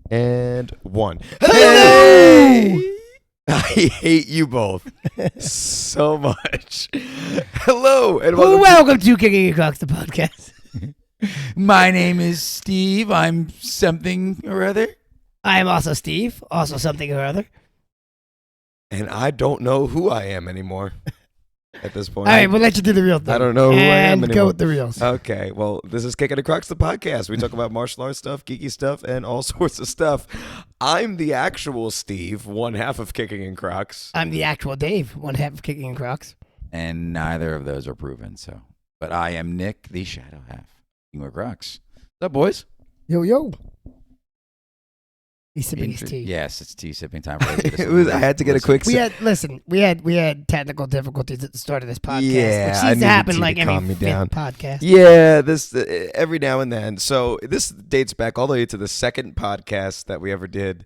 And one. Hey! I hate you both so much. Hello and welcome to Kickin' Crocs, the podcast. My name is Steve. I'm something or other. I am also Steve, also something or other. And I don't know who I am anymore at this point. All right, we'll let you do the real thing. I don't know who I am And anymore. go with the reals. Okay, well, this is Kickin' Crocs, the podcast. We talk about martial arts stuff, geeky stuff, and all sorts of stuff. I'm the actual Steve, one half of Kickin' Crocs. I'm the actual Dave, one half of Kickin' Crocs. And neither of those are proven. But I am Nick, the shadow half. Kickin' Crocs. What's up, boys? Yo. He's sipping his tea. Yes, it's tea sipping time. For I had to get a quick We sip. had technical difficulties at the start of this podcast, Yeah, which I seems to needed happen tea like to calm every me fifth down. podcast. Yeah, this every now and then. So this dates back all the way to the second podcast that we ever did.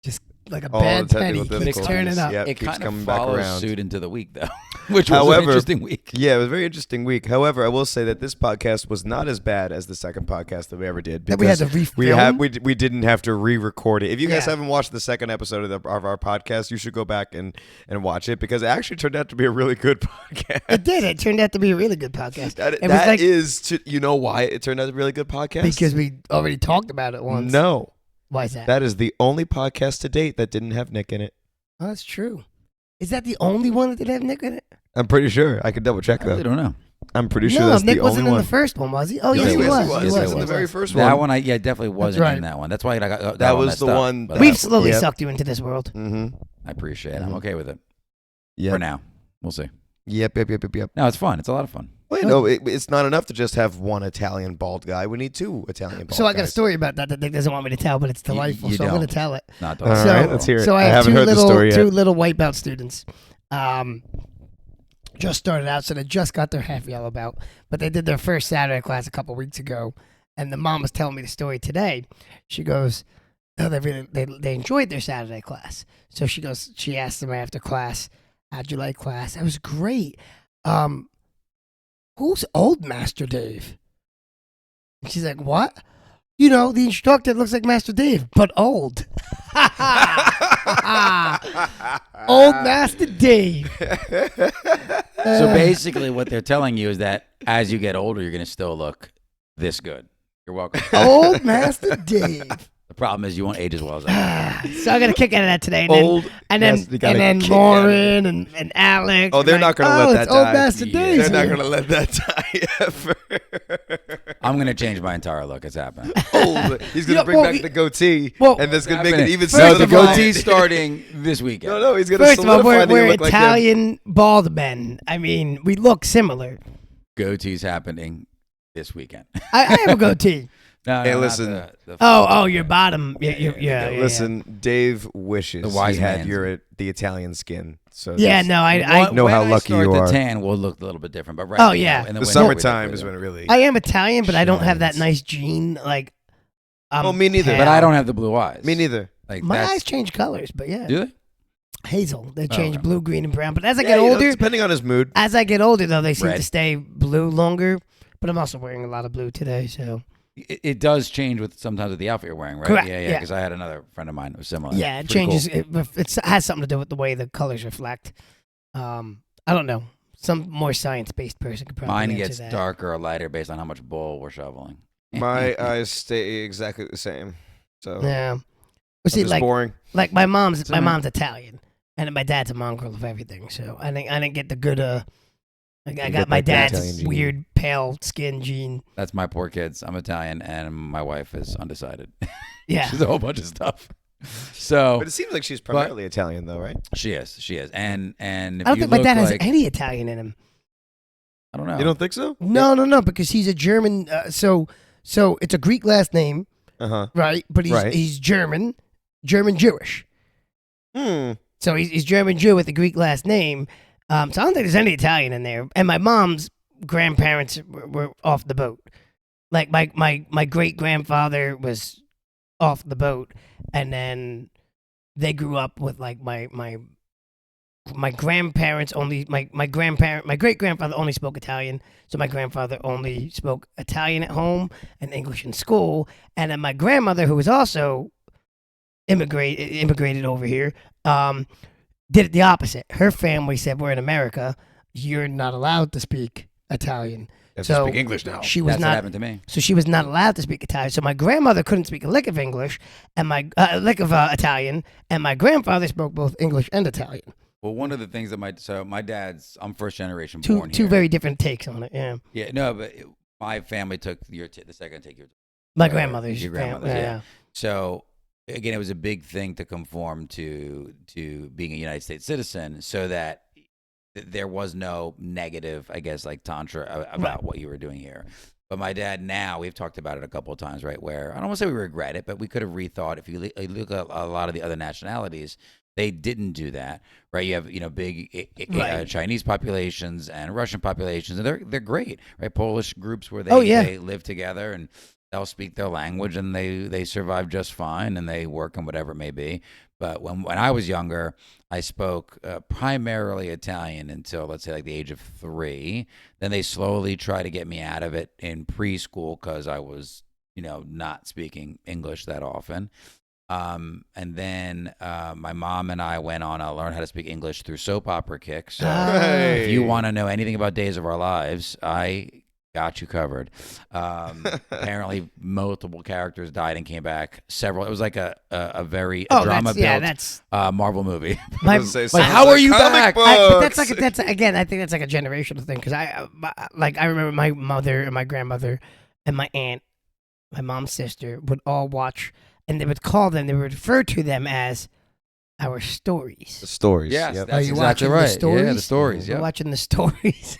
Just like a All bad the penny technical keeps turning up. Yep, It keeps kind coming of back follows around. suit into the week, though, which was However, an interesting week. Yeah, it was a very interesting week. However, I will say that this podcast was not as bad as the second podcast that we ever did. That we had to refilm? We didn't have to re-record it. If you guys Yeah. haven't watched the second episode of our podcast, you should go back and watch it because it actually turned out to be a really good podcast. It did. It turned out to be a really good podcast. That is, you know why it turned out to be a really good podcast? Because we already talked about it once. No. Why is that? That is the only podcast to date that didn't have Nick in it. Oh, that's true. Is that the only one that did have Nick in it? I'm pretty sure. I could double check I really though. don't know. I'm pretty sure No, that's Nick the only wasn't in one. the first one, was he? Oh, Yes, yes, he he was. was. He He was in was. the very first That one. one, definitely wasn't right. in that one. That's why I got That one was messed the up, one but that- We've slowly Yep. sucked you into this world. Mm-hmm. I appreciate it. Mhm. I'm okay with it Yep. for now. We'll see. Yep. No, it's fun. It's a lot of fun. Well, no, it's not enough to just have one Italian bald guy. We need two Italian bald guys. So I got a story about that Nick doesn't want me to tell, but it's delightful, you so I'm going to don't. tell it. Not All dog. right, let's hear it. So I I have haven't heard the story yet. two little wipeout students. Just started out, so they just got their half yellow belt, but they did their first Saturday class a couple weeks ago, and the mom was telling me the story today. She goes, "Oh, they enjoyed their Saturday class." So she asked them after class, "How'd you like class?" It was great. Who's old Master Dave? And she's like, "What? You know, the instructor looks like Master Dave, but old." Old Master Dave. So basically, what they're telling you is that as you get older, you're going to still look this good. You're welcome. Old Master Dave. The problem is you won't age as well as I. So I got a kick out of that today. Old And Master- you got a then kick out of it. Lauren and Alex. Oh, they're not going to let that it's Old die. Master Yeah. Dave. They're not going to let that die ever. I'm going to change my entire look. It's happening. Old. He's going to Yeah, bring well, back the goatee, well, and that's going to make it Happening. even First No, of the solidified. goatee's starting this weekend. No, he's going to First of all, solidify that you we're look like him. Italian bald men. I mean, we look similar. Goatee's happening this weekend. I have a goatee. No, Hey, not listen. Oh, your bottom. Yeah. Listen, Dave wishes The wise he had man's the Italian skin. So Yeah, that's- no, I know when how I lucky start you the are. tan will look a little bit different, but right Oh, now, yeah. in The winter, summertime we is look when it really. I am Italian, but I don't have that shines. nice gene. Like, Oh, me neither. pale. But I don't have the blue eyes. Me neither. Like My that's, eyes change colors, but yeah. Do they? Hazel. They change okay. blue, green, and brown. But as I Yeah, get you know, older, depending on his mood. though, they seem Red. to stay blue longer. But I'm also wearing a lot of blue today, so It does change with sometimes with the outfit you're wearing, right? Correct, Yeah. yeah. Because I had another friend of mine who was similar. yeah, it Pretty changes. cool. It has something to do with the way the colors reflect. I don't know. Some more science-based person could probably Mine answer gets that. darker or lighter based on how much bowl we're shoveling. My eyes stay exactly the same. So Yeah. Well, it's see, just like boring. my mom's It's all right. Italian, and my dad's a mongrel of everything. So I didn't get the good. Like I You got get my that Italian dad's gene. weird pale skin gene. That's my poor kids. I'm Italian, and my wife is undecided. Yeah. She's a whole bunch of stuff. So But it seems like she's primarily Italian, though, right? she is. And if I don't you think my look dad has like, any Italian in him. I don't know. You don't think so? No, because he's a German. So it's a Greek last name, right? But he's German Jewish. So he's German Jew with a Greek last name. So I don't think there's any Italian in there. And my mom's grandparents were off the boat. Like my great grandfather was off the boat, and then they grew up with like my grandparents only my great grandfather only spoke Italian, so my grandfather only spoke Italian at home and English in school, and then my grandmother, who was also immigrated over here, did it the opposite. Her family said, "We're in America. You're not allowed to speak Italian." You have to speak English now. She was That's not. what happened to me. So she was not allowed to speak Italian. So my grandmother couldn't speak a lick of English and my Italian, and my grandfather spoke both English and Italian. Well, one of the things that my dad's, I'm first generation Two born here. very different takes on it. Yeah. Yeah, no, but my family took the second take your. My grandmother's your family. grandmother's, Yeah. So again, it was a big thing to conform to being a United States citizen, so that there was no negative, I guess, like tantra about what you were doing here. But my dad, now we've talked about it a couple of times, right? Where I don't want to say we regret it, but we could have rethought. If you look at a lot of the other nationalities, they didn't do that, right? You have big Chinese populations and Russian populations, and they're great, right? Polish groups where they live together and they'll speak their language and they survive just fine and they work and whatever it may be. But when I was younger, I spoke primarily Italian until, let's say, like the age of 3. Then they slowly tried to get me out of it in preschool because I was, not speaking English that often. And then my mom and I went on to learn how to speak English through soap opera Kick. So if you want to know anything about Days of Our Lives, I got you covered. Apparently, multiple characters died and came back. Several. It was like a very drama-built Marvel movie. How are you back? But that's again. I think that's like a generational thing because I remember my mother and my grandmother and my aunt, my mom's sister would all watch, and they would call them. They would refer to them as our stories. The stories. Yes, yep. that's exactly right. Yeah, the stories. Yeah, watching the stories.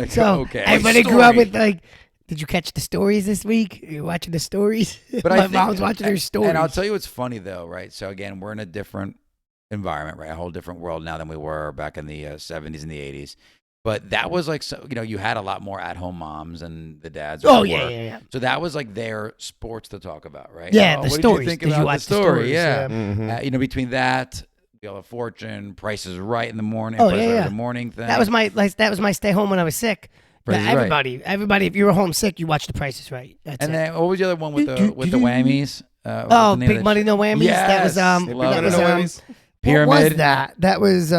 So okay. Everybody grew up with like, did you catch the stories this week? You're watching the stories. But my mom's watching her stories. And I'll tell you what's funny though, right? So again, we're in a different environment, right? A whole different world now than we were back in the 70s and the 80s. But that was like, you had a lot more at-home moms and the dads. Yeah. So that was like their sports to talk about, right? Yeah, the what stories. Did you think about the story? Yeah. Mm-hmm. Between that, Wheel of Fortune, Price is Right in the morning, the morning thing. That was my stay home when I was sick. Everybody, if you were home sick, you watched The Price is Right. Then what was the other one with the whammies? Big Money No Whammies. Yes. That was Pyramid. What was that? That was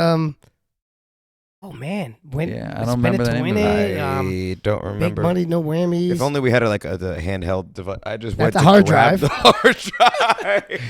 oh man, I don't remember the name of it. I don't remember. Big Money No Whammies. If only we had like the handheld device. I just That's went a to hard grab drive. the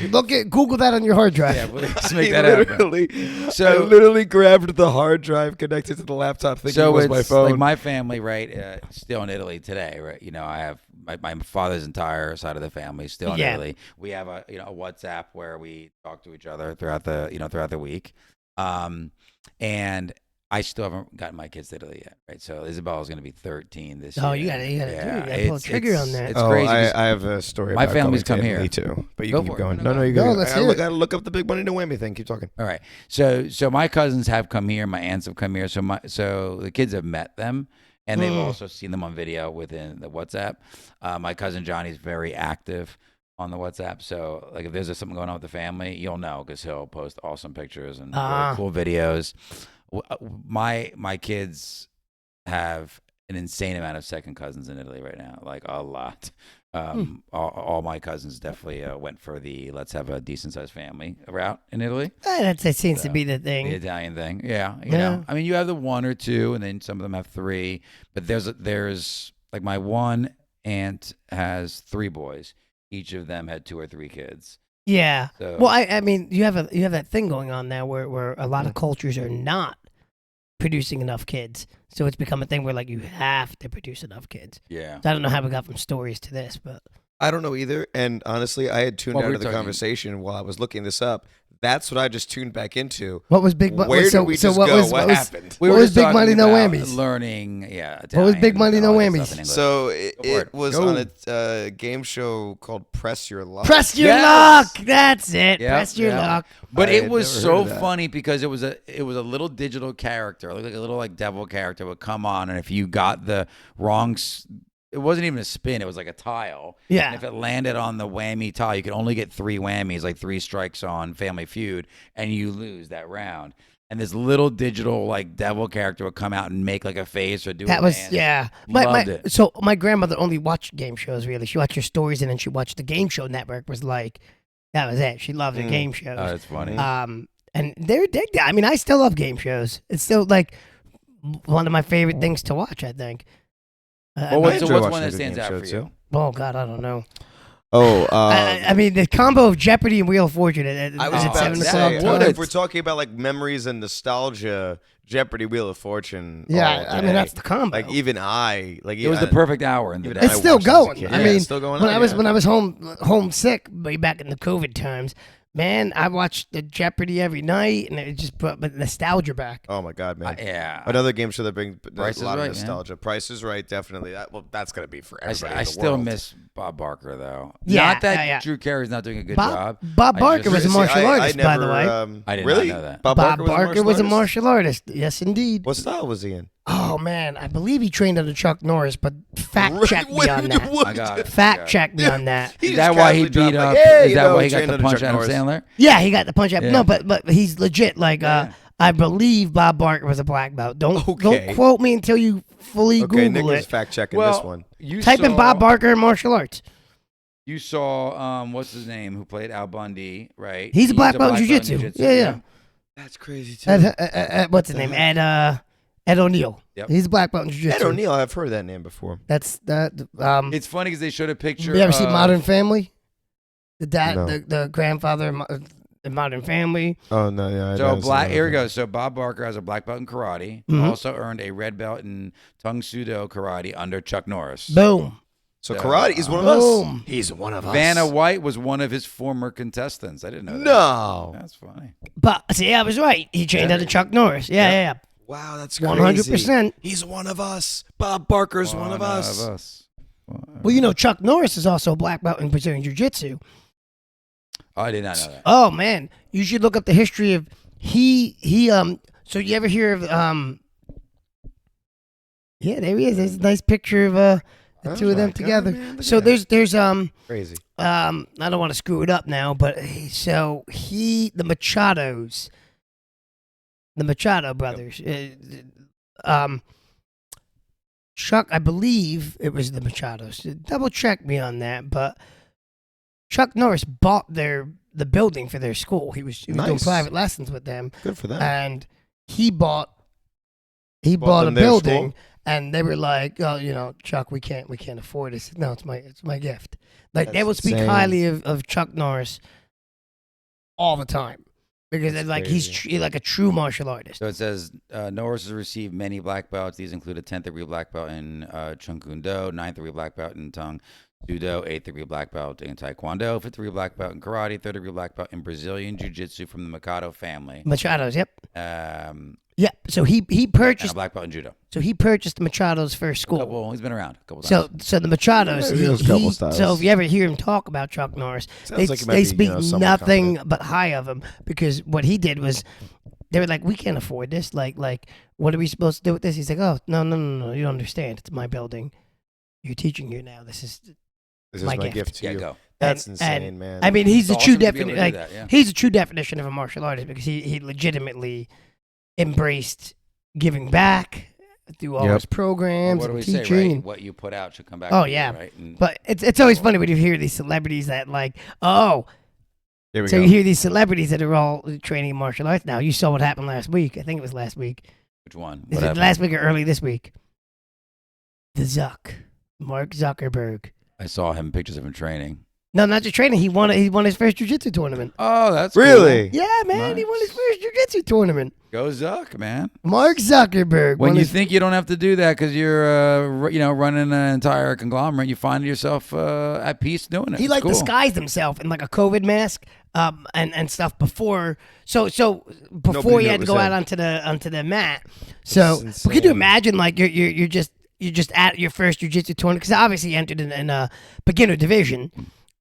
hard drive. Google that on your hard drive. Yeah, let's make that happen. I literally grabbed the hard drive connected to the laptop thinking it was my phone. Like my family, right, still in Italy today, right? I have my father's entire side of the family still in Italy. We have a WhatsApp where we talk to each other throughout the week. And I still haven't gotten my kids to Italy yet, right? So Isabella's going to be 13 this year. Oh, you gotta pull a trigger on that. It's crazy. I have a story. My about family's going come to here. Italy too, but you Go can keep for it. going. No, You go. let's hear it. I gotta look up the Big Money No Whammy thing. Keep talking. All right. So my cousins have come here. My aunts have come here. So the kids have met them, and they've also seen them on video within the WhatsApp. My cousin Johnny's very active on the WhatsApp. So like if there's something going on with the family, you'll know because he'll post awesome pictures and really cool videos. My kids have an insane amount of second cousins in Italy right now, like a lot. All my cousins definitely went for the let's have a decent sized family route in Italy. That seems to be the thing. The Italian thing, yeah. You know, I mean, you have the 1 or 2, and then some of them have 3. But there's like my one aunt has 3 boys. Each of them had 2 or 3 kids. Yeah. So, well, I mean, you have that thing going on now where a lot of cultures are not producing enough kids, so it's become a thing where like you have to produce enough kids. Yeah. So I don't know how we got from stories to this, but I don't know either. And honestly, I had tuned out of the conversation while I was looking this up. That's what I just tuned back into. What was Big Money? Where did we just go? What happened? We what were was Big Money No Whammies? Learning, Italian, what was Big Money No Whammies? So it was on a game show called Press Your Luck. Press Your Luck. That's it. Yep, Press Your Luck. But it was so funny because it was a little digital character, like a little like devil character would come on, and if you got the wrong. It wasn't even a spin. It was like a tile. Yeah. And if it landed on the whammy tile, you could only get 3 whammies, like 3 strikes on Family Feud, and you lose that round. And this little digital like devil character would come out and make like a face or do a dance. Loved it. So my grandmother only watched game shows. Really, she watched your stories, and then she watched the Game Show Network. Was like That was it. She loved her game shows. Oh, that's funny. And they're I mean, I still love game shows. It's still like one of my favorite things to watch, I think. Well, what's one that stands out for you? Oh God, I don't know. Oh, I mean, the combo of Jeopardy and Wheel of Fortune at I was about 7 to o'clock. say, what if we're talking about like memories and nostalgia? Jeopardy, Wheel of Fortune. Yeah, I mean that's the combo. Like even it was the perfect hour in the day. It's still going. I mean, it's still going. When I was homesick way back in the COVID times, man, I watched the Jeopardy every night, and it just brought nostalgia back. Oh my God, man! Yeah, another game show that brings a Price lot Right, of nostalgia. Man. Price is Right, definitely. That's gonna be for everybody. I still miss Bob Barker though. Yeah, not that Drew Carey's not doing a good job. Bob Barker was a martial artist, by the way. I did really? not know that. Bob Barker was a martial artist. Yes, indeed. What style was he in? Oh man, I believe he trained under Chuck Norris, but fact check me on that. I got it. Fact check me on that. Is that why he beat up? Is that why he got the punch out of Sandler? Yeah, he got the punch out. No, but he's legit. Like I believe Bob Barker was a black belt. Don't quote me until you fully Google Nick it. is fact checking this one. Type in Bob Barker in martial arts. You saw what's his name who played Al Bundy, right? He's a black belt in jiu-jitsu. Yeah. That's crazy too. What's his name? Ed O'Neill. Yep. He's a black belt in jiu-jitsu. Ed O'Neill, I've heard that name before. That's that. It's funny because they showed a picture. You ever see Modern Family? The dad, No. the grandfather in Modern Family. Oh no, yeah. So here we go. So Bob Barker has a black belt in karate. Also earned a red belt in Tung Sudo karate under Chuck Norris. Boom. So karate, he's one of us. He's one of us. Vanna White was one of his former contestants. I didn't know that. No. That's funny. But see, I was right. He trained under Chuck Norris. Yeah. Wow, that's crazy. 100%. He's one of us. Bob Barker's one of us. Well, you know, Chuck Norris is also a black belt in Brazilian Jiu-Jitsu. Oh, I did not know that. Oh man, you should look up the history of he. So you ever hear of Yeah, there he is. There's a nice picture of the two of them together. Man, so there's crazy. I don't want to screw it up now, but the Machado brothers. Chuck, I believe it was the Machados. Double check me on that, but Chuck Norris bought the building for their school. He was doing private lessons with them. Good for them. And he bought a building, school? and they were like, "Oh, you know, Chuck, we can't afford this." No, it's my gift. Like they will speak highly of Chuck Norris all the time because he's like a true martial artist. So it says Norris has received many black belts. These include a 10th degree black belt in Chung Kun Do, 9th degree black belt in Tung Sudo, 8th degree black belt in Taekwondo, 5th degree black belt in karate, 3rd degree black belt in Brazilian Jiu-Jitsu from the Mikado family. Machados, yep. Yep. So he And purchased a black belt in judo. So he purchased the Machados for school. Well, he's been around a couple times. So the Machados. Yeah, a couple styles. So if you ever hear him talk about Chuck Norris, they speak nothing but high of him because what he did was they were like, we can't afford this. Like what are we supposed to do with this? He's like, oh no, you don't understand. It's my building. You're teaching here now. This is my gift to you. Go. That's insane, man. I mean, he's the true definition. Like yeah. he's a true definition of a martial artist because he legitimately embraced giving back through all his programs what do we and teaching. Say, right? What you put out should come back. Oh to yeah, you, right? And but it's always funny when you hear these celebrities that like, oh, you hear these celebrities that are all training in martial arts now. You saw what happened last week. I think it was last week. Which one? Is it last week or early this week? Mark Zuckerberg. I saw him pictures of him training. No, not just training. He won his first jiu-jitsu tournament. Oh, that's really cool. Yeah, man. Nice. He won his first jiu-jitsu tournament. Go Zuck, man. Mark Zuckerberg. When you think you don't have to do that because you're, running an entire conglomerate, you find yourself at peace doing it. He It's cool. disguised himself in like a COVID mask, and stuff before. So before he had to go out onto the mat. So, but could you imagine like you're just at your first jiu-jitsu tournament because obviously he entered in a beginner division.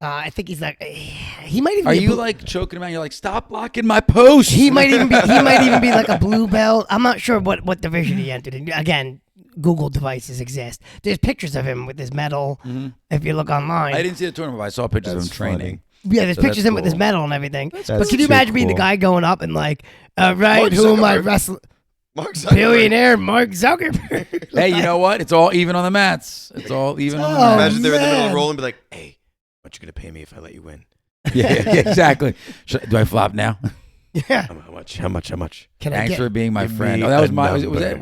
I think he's like he might even. Are you like choking him out? You're like, stop blocking my post. He might even be like a blue belt. I'm not sure what division he entered in. Again, Google devices exist. There's pictures of him with his medal. Mm-hmm. If you look online, I didn't see the tournament, but I saw pictures of him training. Yeah, there's pictures of him with his medal and everything. But can you imagine being the guy going up and like, Mark who am I wrestling? Billionaire Mark Zuckerberg. Hey, you know what? It's all even on the mats. It's all even on the mats. Imagine they're in the middle of the roll and be like, hey, what you going to pay me if I let you win? exactly. Do I flop now? Yeah. How much? Can I Thanks get? for being my Give friend. me Oh, that was a my. Was number. that,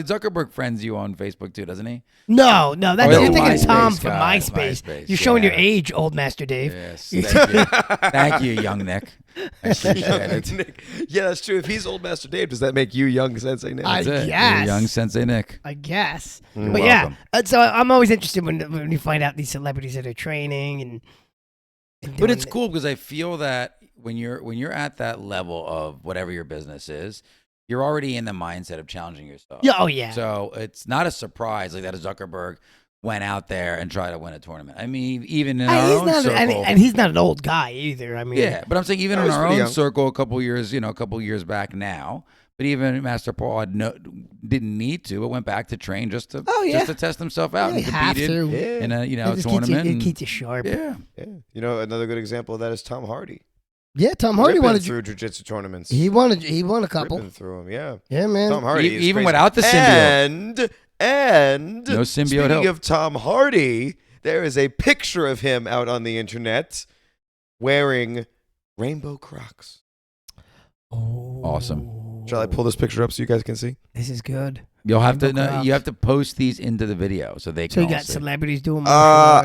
Zuckerberg friends you on Facebook too, doesn't he? No, that's Oh, you're thinking MySpace Tom from guy, MySpace. MySpace, You're showing your yeah. age, old Master Dave. Yes. Thank you. Thank you, young Nick. I appreciate it. Nick. Yeah, that's true. If he's old Master Dave, does that make you young Sensei Nick? I That's it. guess. You're young Sensei Nick. I guess. You're But welcome. yeah, so I'm always interested when you find out these celebrities that are training and But doing it's cool because I feel that when you're at that level of whatever your business is, you're already in the mindset of challenging yourself. Yeah, oh yeah. So it's not a surprise like that Zuckerberg went out there and tried to win a tournament. I mean, even in our he's own not, circle. and he's not an old guy either. I mean, Yeah, but I'm saying even No, in he's our pretty own young. circle, a couple years back now. But even Master Paul didn't need to, but went back to train just to test himself out you and have competed to. in a It just tournament. It and- keeps you sharp. yeah, Yeah. You know, another good example of that is Tom Hardy. Yeah, Tom Hardy Ripping wanted through jiu-jitsu tournaments. He won a couple. Ripping through them, yeah. Yeah, man. Tom Hardy is even crazy. without the symbiote. And No symbiote speaking help. of Tom Hardy, there is a picture of him out on the internet wearing rainbow Crocs. Oh, Awesome. Shall I pull this picture up so you guys can see? This is good. You'll have to Rainbow no, you Crocs. have to post these into the video so they So can you all got see. celebrities doing. martial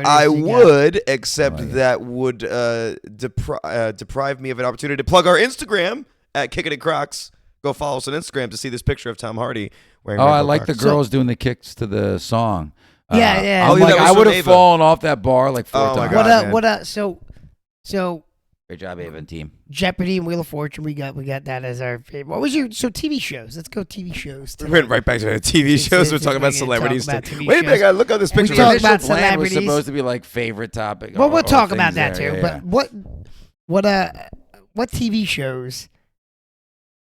arts, I you got- would, except I like it. that would deprive me of an opportunity to plug our Instagram at Kickin' Crocs. Go follow us on Instagram to see this picture of Tom Hardy wearing Oh, rainbow I like the Crocs. girls doing the kicks to the song. Yeah, yeah. I'm Oh, yeah, like, that was I would from have Ava. fallen off that bar like 4 Oh, my times. God. man. What so Great job, Ava and team. Jeopardy and Wheel of Fortune, we got that as our favorite. What was your TV shows? Let's go TV shows. We went right back to the TV It's- shows. We're it's- talking about we're gonna celebrities. talk about too. TV Wait a minute, I shows. gotta look at this And we picture. talk The about initial plan was celebrities. supposed to be like favorite topic. Well, we'll or talk things about that there, too. yeah, But yeah. what TV shows?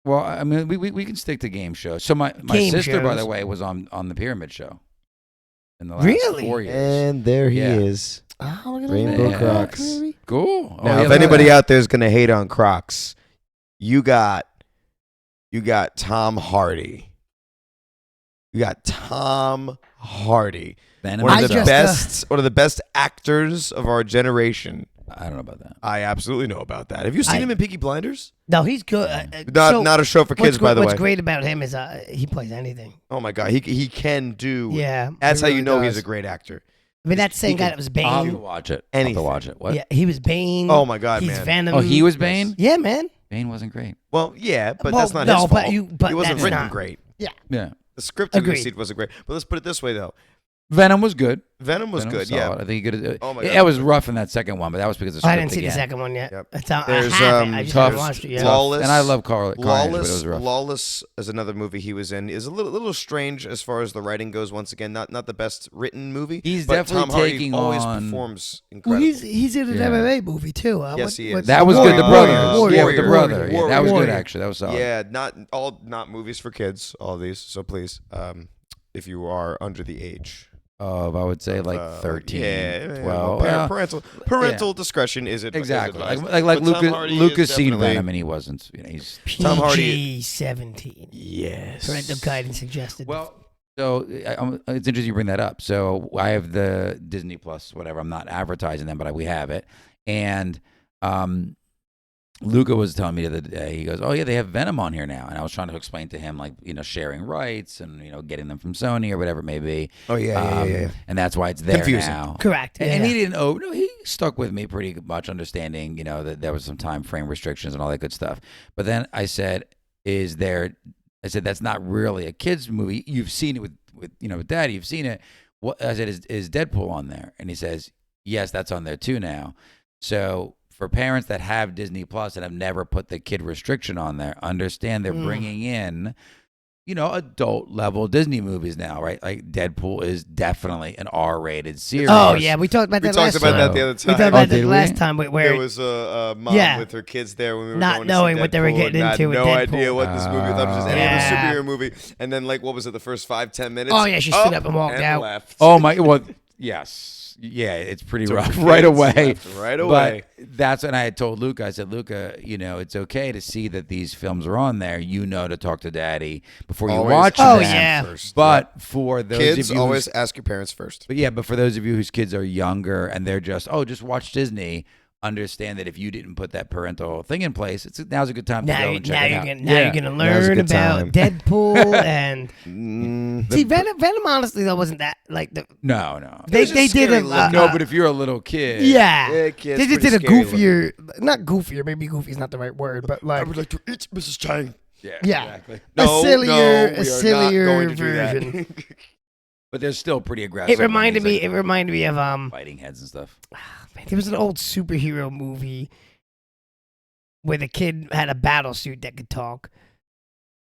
Well, I mean, we can stick to game shows. So my Game sister, by shows. the way, was on the Pyramid Show in the last Really? 4 years. And there he Yeah. is. Oh, look at Rainbow that. Crocs. Cool. Now, if look at anybody that. out there is gonna hate on Crocs, you got Tom Hardy. You got Tom Hardy. Venom One is of the just, up. one of the best actors of our generation. I don't know about that. I absolutely know about that. Have you seen him in Peaky Blinders? No, he's good. Not a show for kids, by the way. What's great about him is he plays anything. Oh my god, he can do. Yeah, That's he how you really know does. he's a great actor. I mean, that's the same he guy can- that was I'll have to Bane. watch it. Anything. I'll have to watch it. What? Yeah, he was Bane. Oh my god, he's man. Venom. Oh, he was Bane? Yeah, man. Bane wasn't great. Well, yeah, but Well, that's not no, his but fault. but he wasn't that's written not- great. Yeah. The script in the Agreed. seat wasn't great. But let's put it this way, though. Venom was good. Venom was good, solid. yeah. I think he could. Oh my It God. was rough in that second one, but that was because of the I script didn't see again. the second one yet. Yep. It's I There's, haven't. I just tough- haven't watched it yet. tough. Lawless. And I love Carnage, but it Lawless, was rough. Lawless is another movie he was in. Is a little strange as far as the writing goes. Once again, not the best written movie. He's but definitely Tom Hardy taking always on- performs Well, incredible. he's in an Yeah. MMA movie too. Yes, he is. That was good. The Warrior. brother. Warrior. Yeah, with the brother. Warrior. Yeah, that was good Warrior. actually. That was solid. Yeah, not movies for kids. All these. So please, if you are under the age. Of I would say like of, 13, yeah, 12. well, Well, parental discretion is exactly. Is Like But Tom Lucas. Hardy is Lucas seen definitely- Venom and he wasn't. You know, he's Tom Hardy- PG-17. Yes. Parental guidance suggested. well. So it's interesting you bring that up. So I have the Disney Plus, whatever. I'm not advertising them, but we have it. And Luca was telling me the other day, he goes, "Oh yeah, they have Venom on here now." And I was trying to explain to him, like, sharing rights and getting them from Sony or whatever it may be. Oh yeah. And that's why it's there Confusing. now. Correct. And yeah. he didn't. Oh no, he stuck with me pretty much, understanding that there was some time frame restrictions and all that good stuff. But then I said, "Is there?" I said, "That's not really a kids movie. You've seen it with Daddy. You've seen it." What I said is Deadpool on there, and he says, "Yes, that's on there too now." So for parents that have Disney Plus and have never put the kid restriction on there, understand they're bringing in, adult level Disney movies now, right? Like Deadpool is definitely an R-rated series. Oh yeah, we talked about We that talked last about time. that the other We time. talked about did that we? last time where There was a mom Yeah. with her kids there when we were Not going knowing to see what they were Deadpool, getting and into with had no Deadpool. idea what this movie. I thought it was just any other Yeah. superhero movie. And then, what was it? The first 5-10 minutes. Oh, yeah, she stood up and walked out. Left. Oh my! Well, yes, yeah, it's pretty Took rough the right kids, away. left right away. But that's when I had told Luca. I said, Luca, it's okay to see that these films are on there. To talk to Daddy before you Always watch Oh, them. yeah. First. But for those Kids, of you, always ask your parents first. but for those of you whose kids are younger and they're just watch Disney. understand that if you didn't put that parental thing in place, now's a good time to go and check it out. You're gonna learn about Deadpool and see Venom. Honestly, though, wasn't that like the no. They did a no, but if you're a little kid, they just did a goofier, not goofier. Maybe goofy is not the right word, but like I would like to eat Mrs. Chang. Yeah, exactly. No, a sillier going to version. But they're still pretty aggressive. It reminded me of fighting heads and stuff. Man, there was an old superhero movie where the kid had a battle suit that could talk.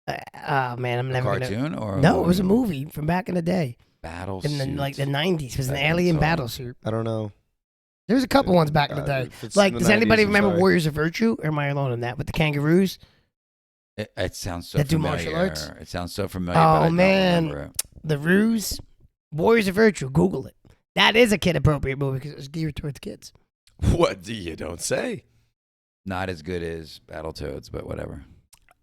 Man, I'm never cartoon gonna... or no, it was a movie from back in the day. Battle in the suit. like the 90s. It was an alien battle suit. I don't know. There was a couple ones back in the day. Like, does anybody remember Warriors of Virtue? Or am I alone in that with the kangaroos? It sounds so that familiar. do martial arts. It sounds so familiar. Oh but I man, don't remember it. the Ruse, Warriors of Virtue. Google it. That is a kid appropriate movie because it was geared towards kids. What do you don't say? Not as good as Battletoads, but whatever.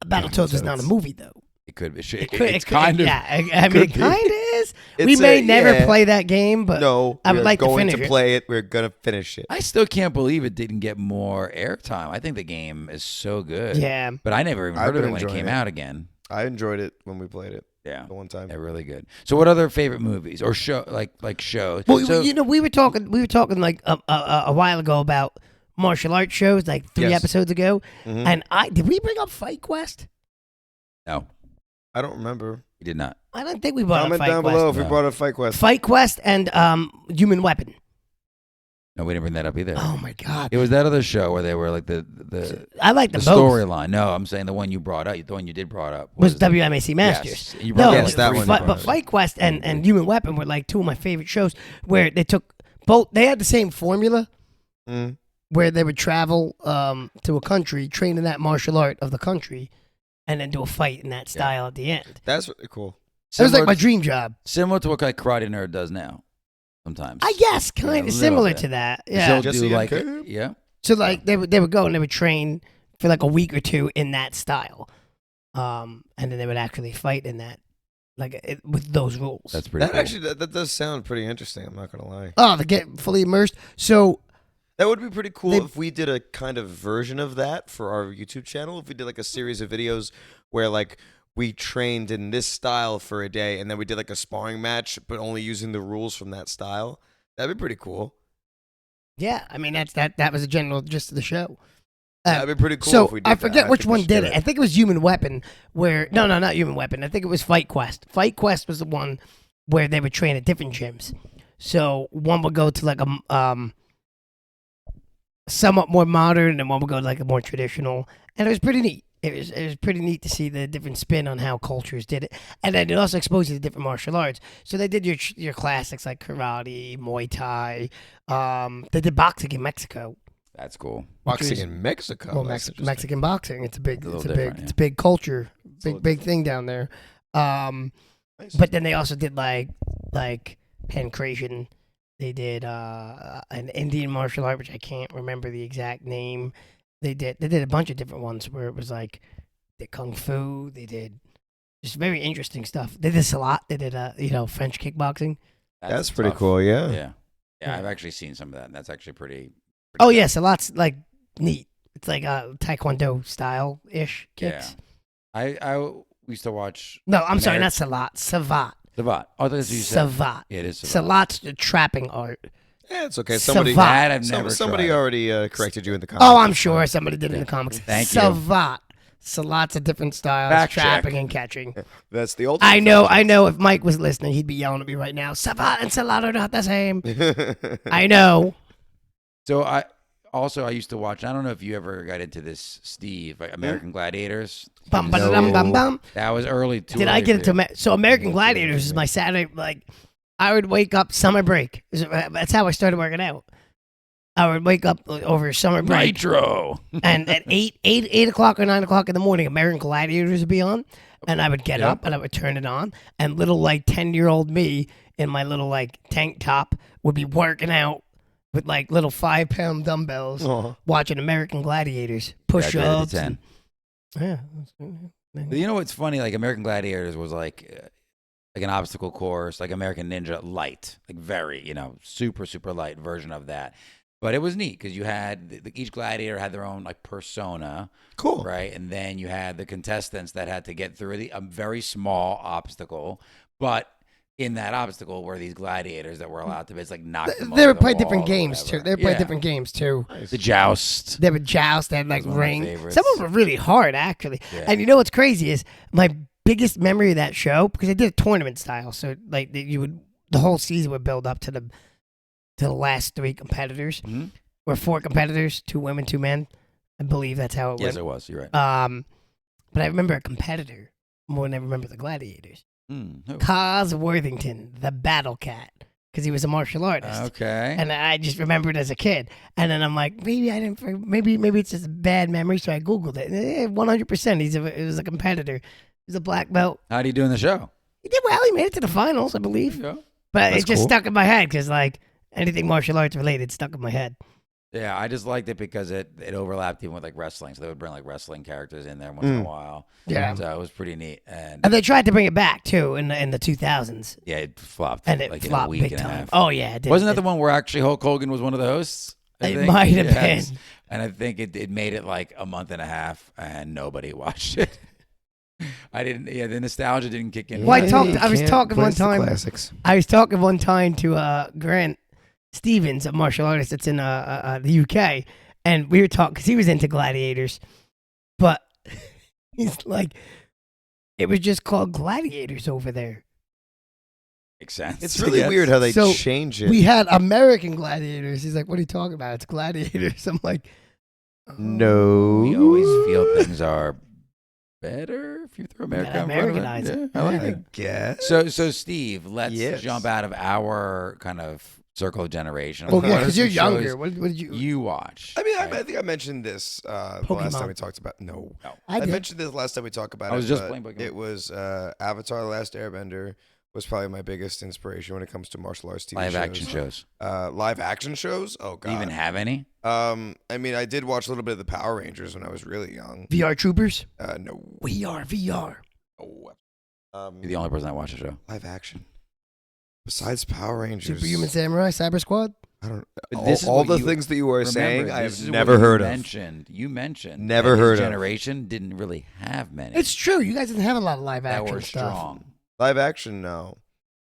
Battletoads is not a movie though. It could be. It's kind of. Yeah, I mean, it kind of is. We may never play that game, but no, I would like to finish to play it. We're gonna finish it. I still can't believe it didn't get more airtime. I think the game is so good. Yeah, but I never even heard of it when it came out again. I enjoyed it when we played it. Yeah, the one time. Yeah, really good. So, what other favorite movies or like shows? Well, so, we were talking like a while ago about martial arts shows, like 3 episodes ago, and did we bring up Fight Quest? No. I don't remember. We did not. I don't think we brought up Fight Comment down Quest. below if we brought up Fight Quest. Fight Quest and Human Weapon. No, we didn't bring that up either. Oh my god! It was that other show where they were like the I like the storyline. No, I'm saying the one you brought up. The one you did brought up was WMAC Masters. Yes, that one. But Fight Quest and Human Weapon were like 2 of my favorite shows where they took both. They had the same formula. Where they would travel to a country, train in that martial art of the country, and then do a fight in that style at the end. That's really cool. It was like my dream job. Similar to what like Karate Nerd does now, sometimes. I guess, kind of similar to that. Yeah. Do like yeah. So like they would go and they would train for like a week or 2 in that style, and then they would actually fight in that, like with those rules. That's pretty. Cool. Actually, that does sound pretty interesting. I'm not gonna lie. Oh, they get fully immersed. So. That would be pretty cool if we did a kind of version of that for our YouTube channel. If we did like a series of videos where like we trained in this style for a day and then we did like a sparring match, but only using the rules from that style. That'd be pretty cool. Yeah, I mean that was a general gist of the show. That'd be pretty cool. So if we did I forget that. which one did it. I think it was Human Weapon. Where no, not Human Weapon. I think it was Fight Quest. Fight Quest was the one where they would train at different gyms. So one would go to like a somewhat more modern, and one would go to like a more traditional, and it was pretty neat. It was pretty neat to see the different spin on how cultures did it, and then it also exposed you to different martial arts. So they did your classics like karate, Muay Thai. They did boxing in Mexico. That's cool. Boxing in Mexico. Well, Mexican boxing. It's a big culture, big thing down there. Nice. But then they also did like pancration. They did an Indian martial art, which I can't remember the exact name. They did a bunch of different ones where it was like they did kung fu. They did just very interesting stuff. They did salat. They did French kickboxing. That's pretty cool. Yeah. Yeah. I've actually seen some of that. And that's actually pretty Oh yeah, salat's like neat. It's like a Taekwondo style ish kicks. Yeah. I used to watch. No, I'm sorry, not salat. Savat. Savat. Oh, that's what you said. Savat. Yeah, it is savat. Salat's the trapping art. Yeah, it's okay. Somebody already corrected you in the comments. Oh, I'm sure somebody did in the comics. Thank you. Savat. Salat's a different style. Trapping and catching. That's the old. I know. If Mike was listening, he'd be yelling at me right now. Savat and salat are not the same. I know. So I used to watch. I don't know if you ever got into this, Steve. Like American Gladiators. Bum, ba-da-dum, bum, bum. That was early. Did I get into so American Gladiators is my Saturday? Like I would wake up summer break. That's how I started working out. I would wake up over summer break. Nitro. And at 8 o'clock or 9 o'clock in the morning, American Gladiators would be on, and I would get up and I would turn it on, and little like 10-year-old me in my little like tank top would be working out with like little 5-pound dumbbells, watching American Gladiators, push-ups. Yeah. You know what's funny? Like American Gladiators was like an obstacle course, like American Ninja light, like very, super, super light version of that. But it was neat because you had each gladiator had their own like persona. Cool. Right. And then you had the contestants that had to get through a very small obstacle. But in that obstacle were these gladiators that were allowed to knock them over They would the play wall different or games too. whatever. They would play different games too. Nice. The joust. They would joust. They had like That was one of my ring. favorites. Some of them were really hard actually. Yeah. And you know what's crazy is my biggest memory of that show, because I did a tournament style, so like the whole season would build up to the last 3 competitors. Mm-hmm. Or 4 competitors, 2 women, 2 men. I believe that's how it went. Yes, it was. You're right. But I remember a competitor more than I remember the gladiators. Who? Cos Worthington, the Battle Cat, because he was a martial artist. Okay. And I just remembered as a kid. And then I'm like, maybe I didn't. Maybe it's just a bad memory. So I googled it. 100%. He was a competitor. He's a black belt. How do you do in the show? He did well. He made it to the finals, I believe. Yeah. But That's it just cool. stuck in my head because like anything martial arts related stuck in my head. Yeah, I just liked it because it overlapped even with like wrestling. So they would bring like wrestling characters in there once in a while. Yeah. So it was pretty neat. And And they tried to bring it back too in the 2000s. yeah, it flopped. And it like in a flopped week big and a time. half. Oh yeah, it did. Wasn't that the one where actually Hulk Hogan was one of the hosts? I It think? might have Yes. been. And I think it made it like a month and a half and nobody watched it. I didn't. Yeah, the nostalgia didn't kick in. Well, I You was can't talking one place the time. Classics. I was talking one time to Grant Stevens, a martial artist that's in the UK, and we were talking because he was into gladiators, but he's like, it was just called gladiators over there. Makes sense. It's really Yes. weird how they So, change it. We had American gladiators. He's like, what are you talking about? It's gladiators. I'm like, oh. No. We always feel things are better if you throw America gotta in front of it. Americanize it. Yeah, I like I it. guess. So Steve, let's Yes. jump out of our kind of circle of generation. Well, What yeah, are because some you're younger. shows What did you? you watch? I mean, right? I think I mentioned this the last Pokemon. time we talked about. No, I I did. mentioned this last time we talked about it. I was just but playing Pokemon. It was Avatar: The Last Airbender was probably my biggest inspiration when it comes to martial arts TV Live shows. action shows. Live action shows? Oh Do god. you even have any? I mean, I did watch a little bit of the Power Rangers when I was really young. VR Troopers. No. We are VR. Oh. You're the only person that watches the show. Live action. Besides Power Rangers, Superhuman Samurai, Cyber Squad. I don't. But All, this is all what the you- things that you were saying, Remember, I this have is never what heard you of. You mentioned. Never that his heard of. generation didn't really have many. It's true. You guys didn't have a lot of live that action were stuff. strong. Live action, no.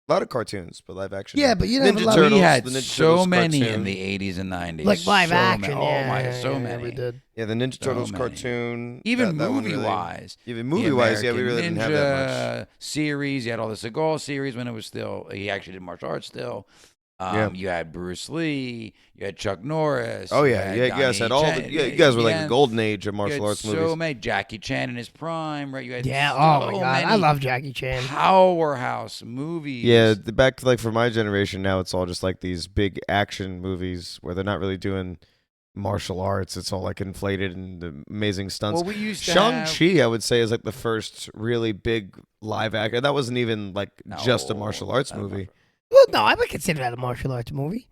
A lot of cartoons, but live action. Yeah, no. but you didn't have a Ninja lot of- Turtles, We had the Ninja so Turtles many cartoon. in the 80s and 90s. Like live So action. many. Yeah, Oh my, yeah, so yeah, many. we did. Yeah, the Ninja So Turtles many. cartoon. Even that one movie really- wise. Even movie wise, yeah, we really didn't have that much. Series. You had all the Seagal series when it was still. He actually did martial arts still. Yeah. You had Bruce Lee. You had Chuck Norris. Oh you yeah, had yeah, you guys Donnie had all Chen. the. Yeah, you guys were like the had- golden age of you martial had arts so movies. many. Jackie Chan in his prime, right? You had Yeah. so Oh my god, I many love Jackie Chan. powerhouse movies. Yeah, back to like for my generation now, it's all just like these big action movies where they're not really doing martial arts. It's all like inflated and amazing stunts. Well, we used to have- Shang-Chi, I would say, is like the first really big live act. That wasn't even like just a No, martial arts I don't movie. know. Well, no, I would consider that a martial arts movie.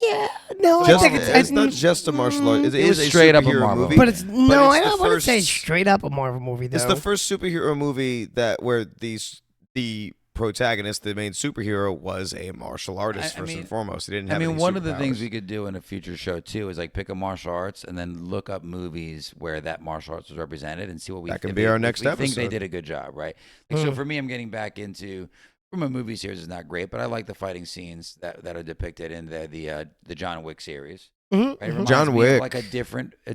Yeah, no, I Just, think it's not just a martial art. It It was is a straight up a superhero Marvel movie. but it's no, it's I the wouldn't say first- straight up a Marvel movie though. It's the first superhero movie that where the protagonist, the main superhero, was a martial artist I first mean- and foremost. He didn't I have mean, any one of the things superpowers. we could do in a future show too is like pick a martial arts and then look up movies where that martial arts was represented and see what we. That can if be they- our if next we think they episode. did a good job, right? Like, So for me, I'm getting back into. From a movie series is not great, but I like the fighting scenes that are depicted in the John Wick series. Mhm, Right? It mhm. reminds John me of, Wick. like a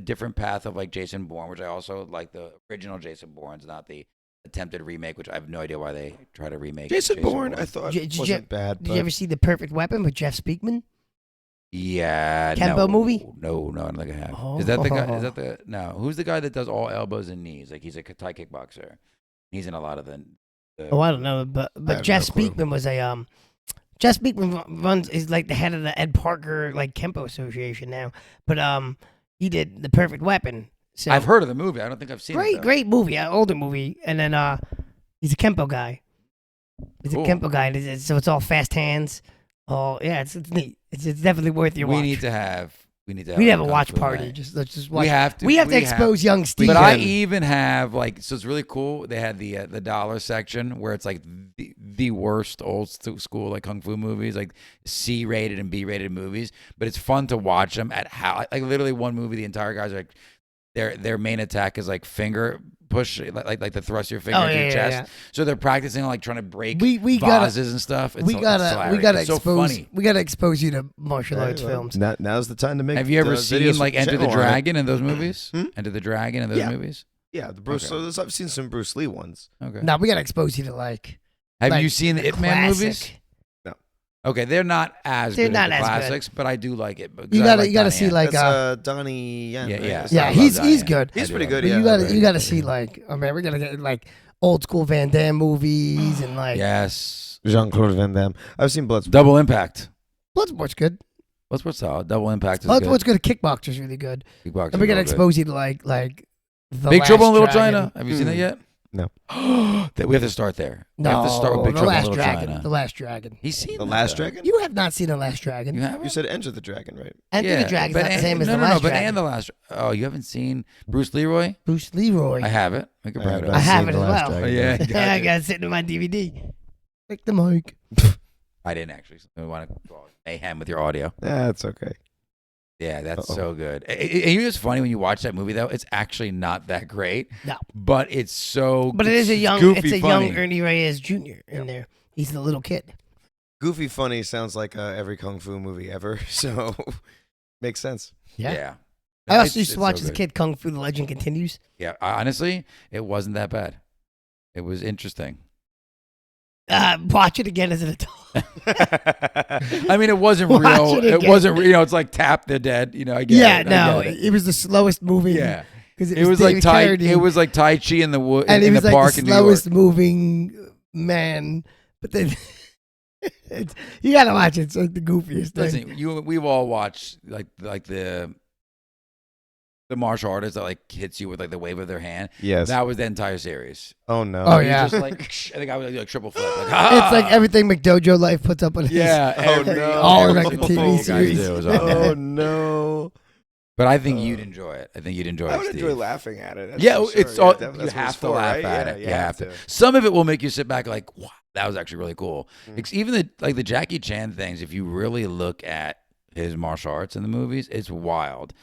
different path of like Jason Bourne, which I also like the original Jason Bourne's, not the attempted remake, which I have no idea why they try to remake. Jason Bourne, I thought Did you- wasn't bad. Did you ever see The Perfect Weapon with Jeff Speakman? Yeah, Kempo no, movie? No, I don't think I have. Is that the guy? Is Oh. that the no? Who's the guy that does all elbows and knees? Like he's a Thai kickboxer. He's in a lot of the Oh, I don't know, but have Jeff no clue. Speakman was a Jeff Speakman is like the head of the Ed Parker like Kempo Association now, but he did The Perfect Weapon. So I've heard of the movie. I don't think I've seen it. though. great movie, older movie, and then he's a Kempo guy. He's Cool. a Kempo guy, and so it's all fast hands. Oh yeah, it's neat. It's definitely worth your watch. We need to have We need to We'd have a Kung watch Fu party. night. Let's just watch. We have to. We have to expose young Steve. But I even have so it's really cool. They had the dollar section where it's like the worst old school like kung fu movies, like C-rated and B-rated movies. But it's fun to watch them at how like literally one movie. The entire guys are like their main attack is like finger push, like to thrust your finger into your chest. Yeah. So they're practicing like trying to break vases and stuff. We gotta expose you to martial arts films. Now's the time to make. Have you ever seen like Enter the Dragon in those movies? Enter the Dragon in those movies? Yeah, the Bruce. Okay. So I've seen some Bruce Lee ones. Okay. Now we gotta expose you to like. Have you seen the Ip Man movies? Okay, they're not as good as the classics, but I do like it. You gotta see like Donnie Yen. Yeah, he's good. He's pretty good. But you gotta see like we're gonna get like old school Van Damme movies and like Jean-Claude Van Damme. I've seen Bloodsport. Double Impact. Bloodsport's good. Bloodsport's solid. Double Impact is Bloodsport's good. Kickboxer's really good. Kickboxer's and we gotta expose you to like the Big Trouble in Little Dragon. China. Have you seen that yet? No. We have to start there. No, we have to start with Big Trouble in Little Dragon. China. The Last Dragon. He's seen The Last Dragon? You have not seen The Last Dragon. You said Enter the Dragon, right? Enter the Dragon's not the same as The Last Dragon. And The Last. Oh, you haven't seen Bruce Leroy? Bruce Leroy. I have it. I can bring it up. I have it as well. Oh, yeah, I got it sitting in my DVD. Click the mic. I didn't actually. We want to go mayhem with your audio. That's okay. Yeah, that's so good. And you know what's funny when you watch that movie though? It's actually not that great. No, but it's so. But it is a young. Goofy, it's a funny. young Ernie Reyes Jr. in there. He's the little kid. Goofy funny sounds like every kung fu movie ever, so makes sense. Yeah. I also used to watch as a kid Kung Fu: The Legend Continues. Yeah, honestly, it wasn't that bad. It was interesting. Watch it again as an adult. I mean, it wasn't real. It wasn't. It's like Tap the Dead. I get it. It was the slowest moving. Yeah, because it was like Tai. It was like Tai Chi in the wood and in the park the in New York. Slowest moving man, but then you gotta watch it. It's like the goofiest thing. Listen, we've all watched like the martial artist that like hits you with like the wave of their hand. Yes, that was the entire series. Oh no! Oh yeah, just like I think I was like triple flip. Like, It's like everything McDojo Life puts up on his. Yeah. Oh no! All like the TV series. Oh no! But I think you'd enjoy it. I think you'd enjoy it. I would Steve. enjoy laughing at it. It's all. You have to laugh at it. You have to. Some of it will make you sit back like, wow, that was actually really cool. Even the Jackie Chan things. If you really look at his martial arts in the movies, it's wild.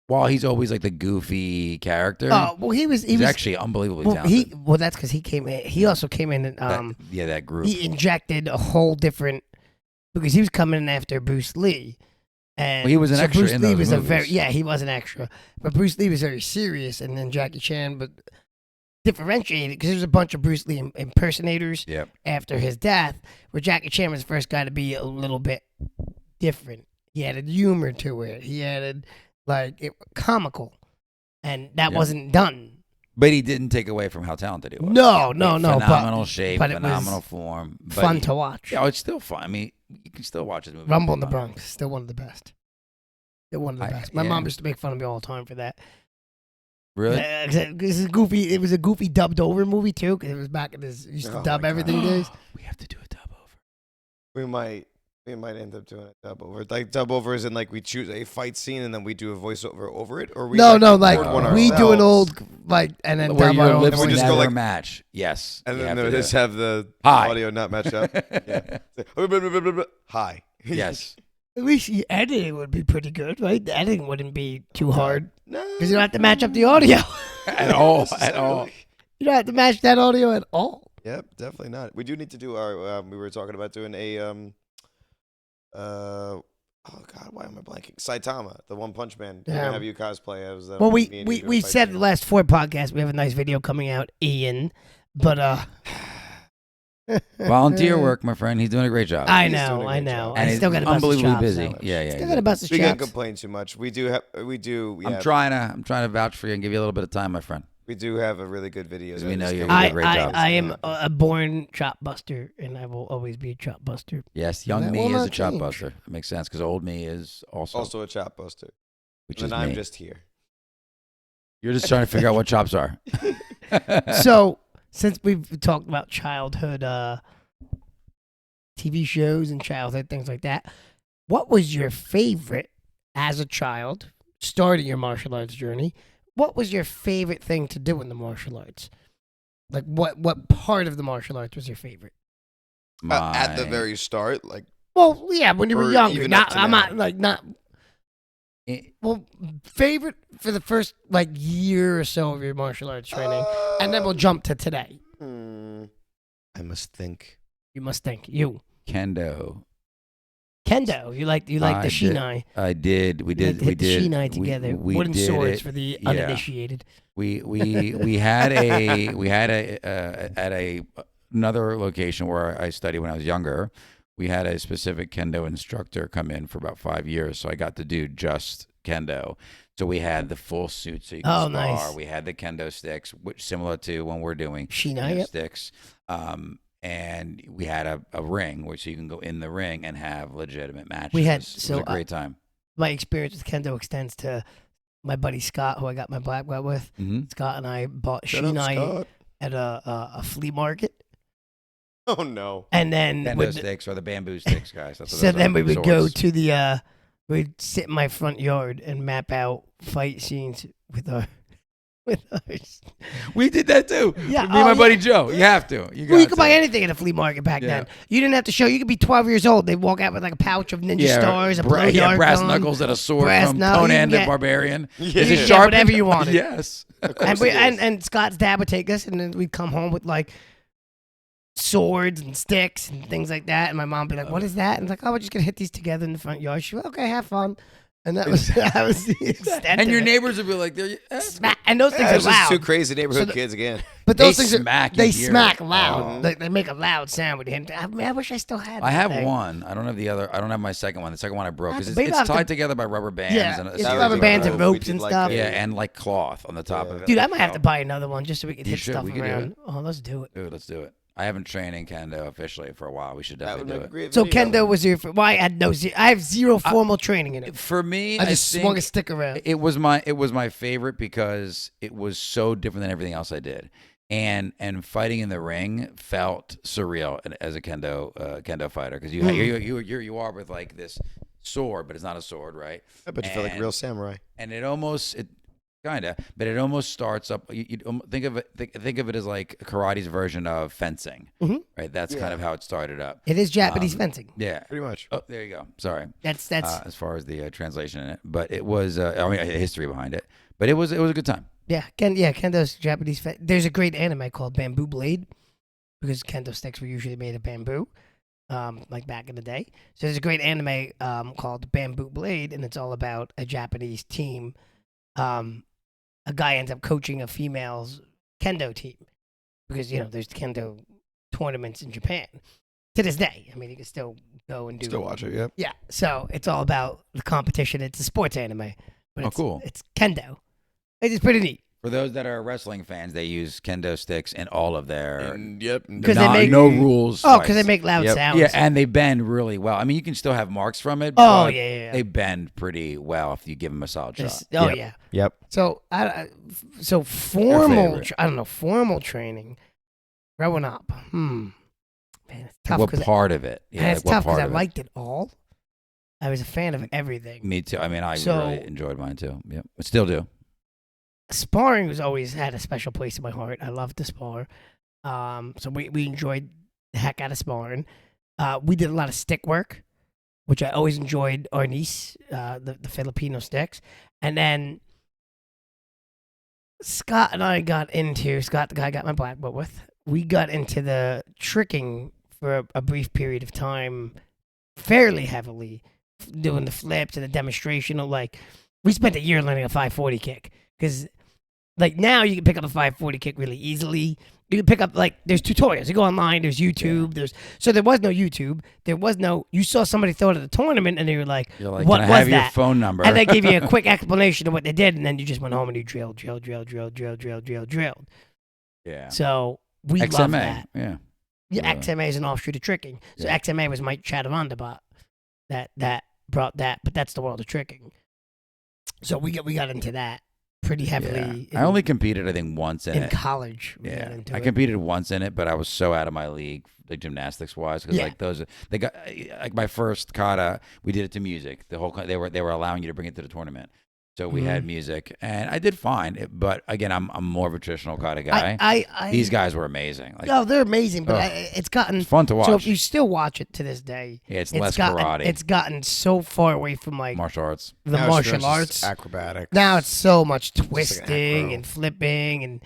While he's always like the goofy character. Oh well, he was actually unbelievably talented. That's because he came in. He also came in and that group. He injected a whole different because he was coming in after Bruce Lee, and he was an extra. Bruce in Lee those was movies. he was an extra, but Bruce Lee was very serious, and then Jackie Chan, but differentiated because there's a bunch of Bruce Lee impersonators. Yep. After his death, where Jackie Chan was the first guy to be a little bit different. He added humor to it. He added. Comical, and that wasn't done. But he didn't take away from how talented he was. No. Phenomenal shape, but phenomenal form. Fun to watch. Yeah, it's still fun. I mean, you can still watch his movie. Rumble in the Bronx, still one of the best. Still one of the best. My mom used to make fun of me all the time for that. Really? This is goofy. It was a goofy dubbed over movie too, because it was back in his used to dub everything days. We have to do a dub over. We might end up doing a dub over. Like dub over is in like we choose a fight scene and then we do a voiceover over it, or we we do an old and then where dub your our lips own. just go like match. Yes, and then they just have the Hi. audio not match up. Yeah. Hi. Yes. At least the editing would be pretty good, right? The editing wouldn't be too hard No, because you don't have to match up the audio at all. At all. You don't have to match that audio at all. Yep, definitely not. We do need to do our. We were talking about doing a. Oh God, why am I blanking? Saitama, the One Punch Man. We're gonna have you cosplay as. Well, we said the last 4 podcasts we have a nice video coming out, Ian, but volunteer work, my friend. He's doing a great job. I know. And I still got to bust his unbelievably chops. busy. Yeah. Still got to bust his We chops. can't complain too much. We do. Yeah. I'm trying to vouch for you and give you a little bit of time, my friend. We do have a really good video. We know you're doing a great job. I am a born chop buster, and I will always be a chop buster. Yes, young me is a chop buster. It makes sense because old me is also a chop buster. Which and is I'm me. just here. You're just trying to figure out what chops are. So, since we've talked about childhood TV shows and childhood things like that, what was your favorite as a child, starting your martial arts journey, what was your favorite thing to do in the martial arts? Like, what part of the martial arts was your favorite? At the very start, like. Well, yeah, when you were Or younger. even Not, up to I'm now. not like not. Well, favorite for the first like year or so of your martial arts training, and then we'll jump to today. I must think. You must think you Kendo. Kendo. You like the Shinai. I did. We did. You We hit the did. Shinai together. We Wooden did swords it. for the Yeah. uninitiated. We had a at another location where I studied when I was younger. We had a specific kendo instructor come in for about 5 years, so I got to do just kendo. So we had the full suit, so you could spar. Nice. We had the kendo sticks, which similar to when we're doing Shinai sticks. And we had a ring, which you can go in the ring and have legitimate matches. We had it was a great time. My experience with kendo extends to my buddy Scott, who I got my black belt with. Scott and I bought Shinai at a flea market. Oh no! And then kendo sticks or the bamboo sticks, guys. That's what so then we would swords. go to the we'd sit in my front yard and map out fight scenes with ours. We did that too. Yeah, me and my buddy Joe. You have to. You could buy anything at a flea market back then. You didn't have to show. You could be 12 years old. They'd walk out with like a pouch of ninja stars, a blow dart brass gun, knuckles and a sword brass from knuckles. Conan the Barbarian. Yeah. Is it get sharp? whatever you wanted. Yes. And Scott's dad would take us, and then we'd come home with like swords and sticks and things like that. And my mom would be like, "What is that?" And like, "Oh, we're just gonna hit these together in the front yard." She went, "Okay, have fun." And that was the extent. And of your it. neighbors would be like, And those things are It's just loud. two crazy neighborhood kids again. But those They things smack, they you hear smack it. loud. Oh. They make a loud sound when you hit them. I wish I still had. I have that thing. one. I don't have the other. I don't have my second one. The second one I broke because Maybe it's I'll have tied to- together by rubber bands. Yeah, and a it's series rubber of bands and others. ropes We did and like stuff. Yeah, and like cloth on the top of it. Dude, I might have to buy another one just so we can You hit should. stuff We could do around. it. Oh, let's do it. Dude, let's do it. I haven't trained in kendo officially for a while. We should That would definitely make do a it. great So video. kendo was your. Why I had no. I have zero formal training in it. For me, I just think swung a stick around. It was my favorite because it was so different than everything else I did. And fighting in the ring felt surreal as a kendo fighter because you are with like this sword, but it's not a sword, right? I bet you feel like a real samurai. And it almost starts up. You think of it as like karate's version of fencing, right? That's kind of how it started up. It is Japanese fencing. Yeah, Pretty much. Oh, there you go. Sorry. That's As far as the translation in it, but it was a history behind it. But it was a good time. yeah. Kendo's Japanese. There's a great anime called Bamboo Blade because kendo sticks were usually made of bamboo, like back in the day. So there's a great anime called Bamboo Blade, and it's all about a Japanese team. A guy ends up coaching a female's kendo team because there's kendo tournaments in Japan to this day. I mean, you can still go and do. Still watch it, yep. Yeah, so it's all about the competition. It's a sports anime, but cool. It's kendo. It's pretty neat. For those that are wrestling fans, they use kendo sticks in all of their Yep. 'Cause they make- no rules. Oh, because they fights. make loud sounds. Yeah, and they bend really well. I mean, you can still have marks from it. Oh, but yeah. They bend pretty well if you give them a solid shot. Oh, Yep. yeah. Yep. So, formal, favorite? formal training growing up. Man, it's tough. What 'cause part of it? Yeah, it's what tough because part I of it? liked it all. I was a fan of everything. Me too. I mean, I So- really enjoyed mine too. Yeah, I still do. Sparring was always had a special place in my heart. I loved to spar. So we enjoyed the heck out of sparring. We did a lot of stick work, which I always enjoyed. Arnis, the Filipino sticks, and then Scott and I got into Scott, the guy I got my black belt with. We got into the tricking for a brief period of time, fairly heavily, doing the flips and the demonstration of like. We spent a year learning a 540 kick because. Like now you can pick up a 540 kick really easily. You can pick up there's tutorials. You go online, there's YouTube, so there was no YouTube. You saw somebody throw it at a tournament and you were like, You're like, what can I was have that? your phone number? And they gave you a quick explanation of what they did, and then you just went home and you drilled. Yeah. So we XMA. love that. Yeah. Yeah, XMA is an offshoot of tricking. So XMA was Mike Chatavandabot that brought that, but that's the world of tricking. So we got into that pretty heavily. I only competed, I think, once in it. College. Yeah, I competed once in it, but I was so out of my league, like gymnastics wise, because like they got like my first kata. We did it to music. The whole they were allowing you to bring it to the tournament. So we had music, and I did fine. But again, I'm more of a traditional kata guy. These guys were amazing. Like, no, they're amazing, but it's fun to watch. So if you still watch it to this day, it's less karate. It's gotten so far away from like martial arts, martial arts, acrobatics. Now it's so much twisting and flipping and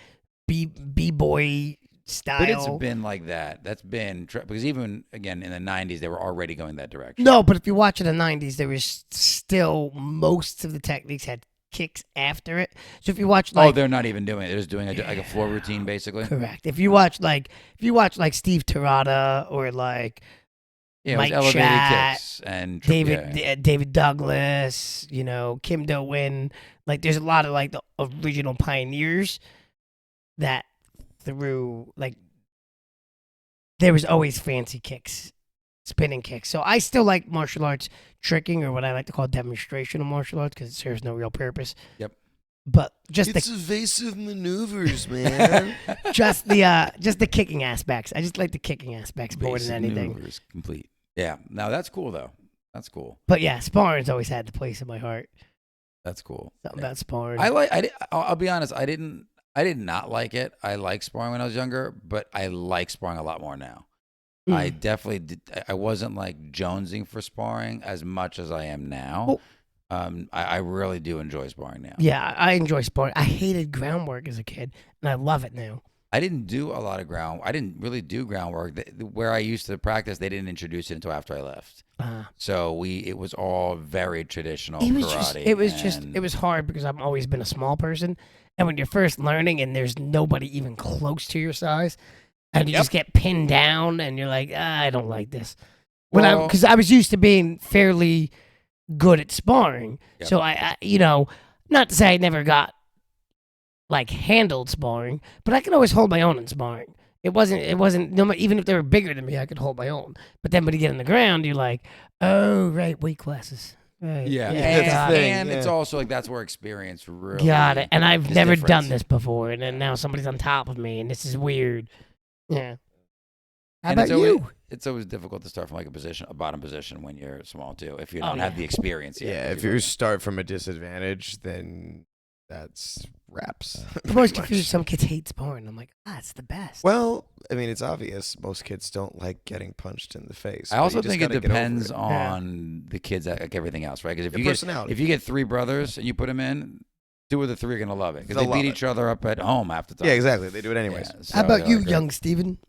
b-boy style. But it's been like that. That's been because even again in the 90s they were already going that direction. No, but if you watch in the 90s, there was still most of the techniques had kicks after it. So if you watch like they're not even doing it. They're just doing like a floor routine basically. Correct. If you watch like Steve Terada or like Mike elevated Chat, kicks and David Douglas, Kim Do-Win, like there's a lot of like the original pioneers that through like there was always fancy kicks, spinning kicks. So I still like martial arts tricking, or what I like to call demonstrational martial arts, because it serves no real purpose. Yep. But just it's evasive maneuvers, man. just the kicking aspects. I just like the kicking aspects more than anything. Maneuvers, complete. Yeah. No, that's cool though. That's cool. But yeah, sparring's always had the place in my heart. That's cool. Something about sparring. I'll be honest. I did not like it. I liked sparring when I was younger, but I like sparring a lot more now. I definitely did. I wasn't like jonesing for sparring as much as I am now. I really do enjoy sparring now. Yeah, I enjoy sparring. I hated groundwork as a kid, and I love it now. I didn't do a lot of I didn't really do groundwork. Where I used to practice, they didn't introduce it until after I left. So it was all very traditional karate. It was hard because I've always been a small person. And when you're first learning and there's nobody even close to your size, and you just get pinned down, and you're like, I don't like this. Because I was used to being fairly good at sparring. Yep. So I not to say I never got like handled sparring, but I could always hold my own in sparring. It wasn't no matter, even if they were bigger than me, I could hold my own. But then when you get on the ground, you're like, oh right, weight classes. Right. Yeah. And it's also like that's where experience really got it. And I've never done this before, and then now somebody's on top of me, and this is weird. Yeah. How about you? It's always difficult to start from like a bottom position when you're small too, if you don't have the experience yet. Yeah, if you start from a disadvantage, then that's wraps. I'm always confused. Some kids hate sparring. I'm like, it's the best. Well, I mean, it's obvious. Most kids don't like getting punched in the face. I also think it depends on the kids, like everything else, right? Because if you get three brothers and you put them in, two of the three are going to love it. Because they beat each other up at home half the time. Yeah, exactly. They do it anyways. Yeah, so how about you, young Steven?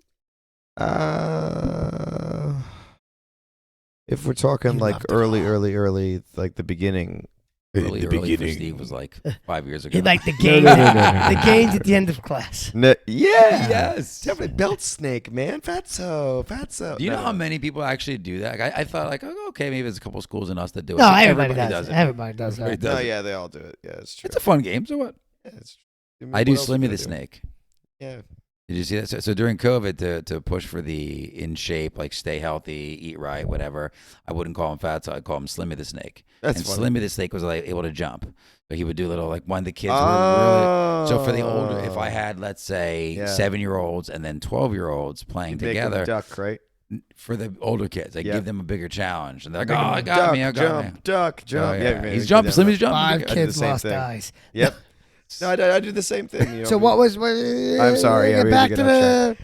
If we're talking like early, like the beginning. Early for Steve was like 5 years ago. Like the game, the games at the end of class. Yes. Definitely belt snake, man. Fatso. Do you know how many people actually do that? Like, I thought like, okay, maybe there's a couple schools in us that do it. No, everybody does it. Everybody does that. Oh yeah, they all do it. Yeah, it's true. It's a fun game. So what? Yeah, it's true. I do Slimmy the Snake. Yeah. Did you see that? So during COVID, to push for the in shape, like stay healthy, eat right, whatever, I wouldn't call him fat, so I'd call him Slimmy the Snake. That's and funny. Slimmy the Snake was like able to jump. So he would do little, like when the kids were really. So for the older, if I had, let's say, 7-year-olds and then 12-year-olds playing together. Make them duck, right? For the older kids, I give them a bigger challenge. And they're like, I got me. Duck, jump. Oh, yeah. He's jumping, Slimmy's jumping. 5 kids lost eyes. Yep. No, I do the same thing. So what was? I'm sorry. Get back to the.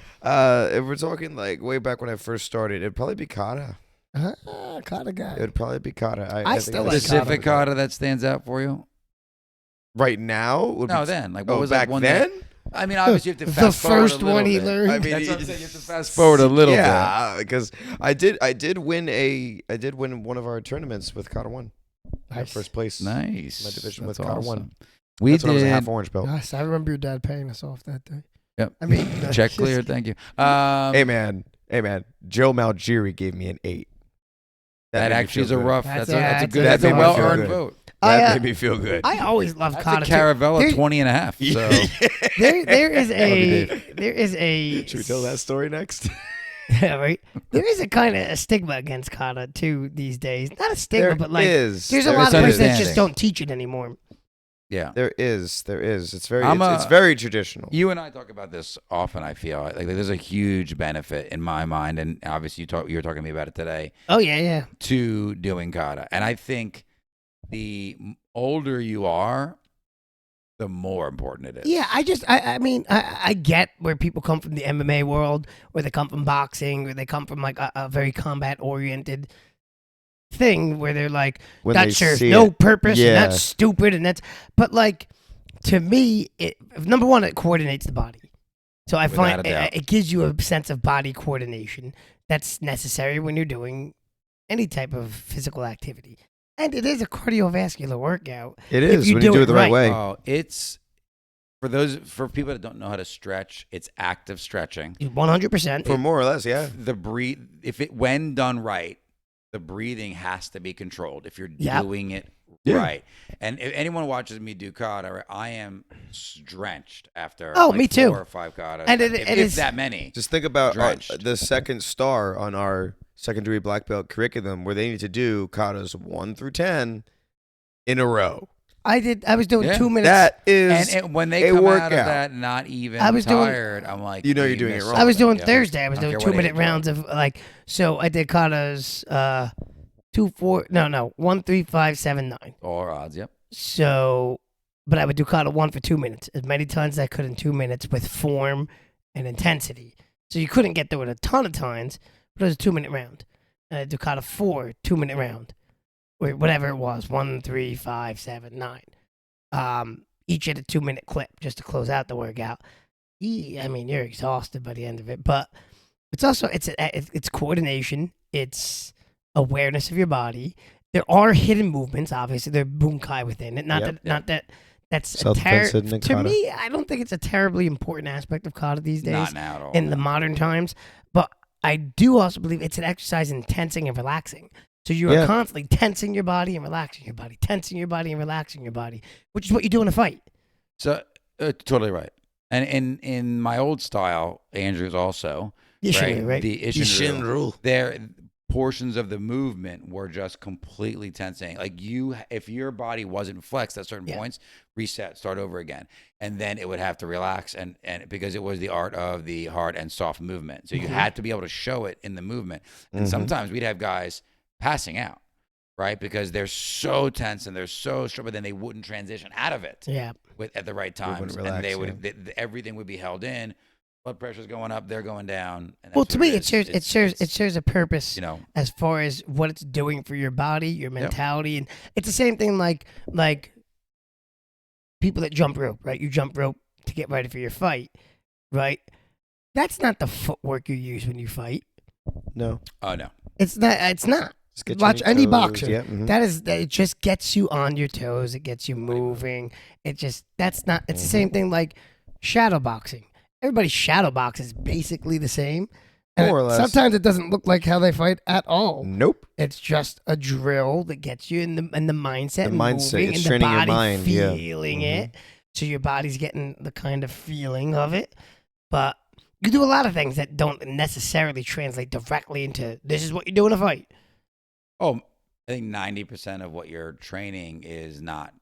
If we're talking like way back when I first started, it'd probably be kata. Kata guy. It'd probably be kata. I still like specific kata that stands out for you. Right now? Then like what was back like one then? I mean, obviously you have to fast forward the first one he learned. I mean, that's what I'm saying. You have to fast forward a little bit. Yeah, because I did win one of our tournaments with kata 1. Nice. First place. Nice. My division That's with kata awesome. 1. That's when I was a half orange belt. Nice. I remember your dad paying us off that day. Yep. I mean, check clear. Thank you. Hey man. Joe Malgiri gave me an 8. That actually is a rough. That's a well-earned vote. That made me feel good. I always loved kata. That's a Caravella 20 and a half. So there is a. Should we tell that story next? Yeah, right. There is a kind of a stigma against kata too these days. Not a stigma, but like there's a lot of places that just don't teach it anymore. Yeah, there is. It's very traditional. You and I talk about this often. I feel like there's a huge benefit in my mind, and obviously you were talking to me about it today. Oh yeah. To doing kata, and I think the older you are, the more important it is. Yeah, I mean, I get where people come from the MMA world, or they come from boxing, or they come from like a very combat oriented thing where they're like, that serves no purpose, and that's stupid, and that's. But like, to me, number one, it coordinates the body. So I find it gives you a sense of body coordination that's necessary when you're doing any type of physical activity. And it is a cardiovascular workout. It is when you do it the right way. Oh, it's for people that don't know how to stretch. It's active stretching. 100%. For more or less, yeah. When done right, the breathing has to be controlled. If you're doing it right, and if anyone watches me do kata, I am drenched after. Me too. 4 or 5 katas, and it is that many. Just think about the second star on our secondary black belt curriculum where they need to do katas 1 through 10 in a row. I was doing 2 minutes. That is and when they come out of that not even tired, I'm like, you're doing it wrong. I was doing Thursday. I was doing 2-minute rounds of like, so I did katas 1, 3, 5, 7, 9. All odds, yep. So, but I would do kata 1 for 2 minutes, as many times as I could in 2 minutes with form and intensity. So you couldn't get through it a ton of times, but it was a 2-minute round. And I'd do kata 4, 2-minute round. Or whatever it was, 1, 3, 5, 7, 9. Each at a 2-minute clip just to close out the workout. I mean, you're exhausted by the end of it, but it's also it's coordination, it's awareness of your body. There are hidden movements, obviously. There's bunkai within it. Not that that's to me. I don't think it's a terribly important aspect of kata these days. Not now at all. In the modern times, but I do also believe it's an exercise in tensing and relaxing. So you are constantly tensing your body and relaxing your body, tensing your body and relaxing your body, which is what you do in a fight. So totally right. And in my old style, Andrew's also right? The Ishinryu. There, portions of the movement were just completely tensing. Like if your body wasn't flexed at certain points, reset, start over again, and then it would have to relax, and because it was the art of the hard and soft movement. So you had to be able to show it in the movement. And sometimes we'd have guys passing out, right? Because they're so tense and they're so strong, but then they wouldn't transition out of it at the right times. And they would everything would be held in. Blood pressure's going up, they're going down. And well, to me, it serves a purpose, as far as what it's doing for your body, your mentality, and it's the same thing like people that jump rope, right? You jump rope to get ready for your fight, right? That's not the footwork you use when you fight. No. Oh no. It's not. Watch any boxer. Yeah, it just gets you on your toes. It gets you moving. It's the same thing like shadow boxing. Everybody's shadow box is basically the same. More or less. Sometimes it doesn't look like how they fight at all. Nope. It's just a drill that gets you in the mindset. The mindset. It's training your mind. Feeling it. So your body's getting the kind of feeling of it. But you do a lot of things that don't necessarily translate directly into this is what you do in a fight. Oh, I think 90% of what you're training is not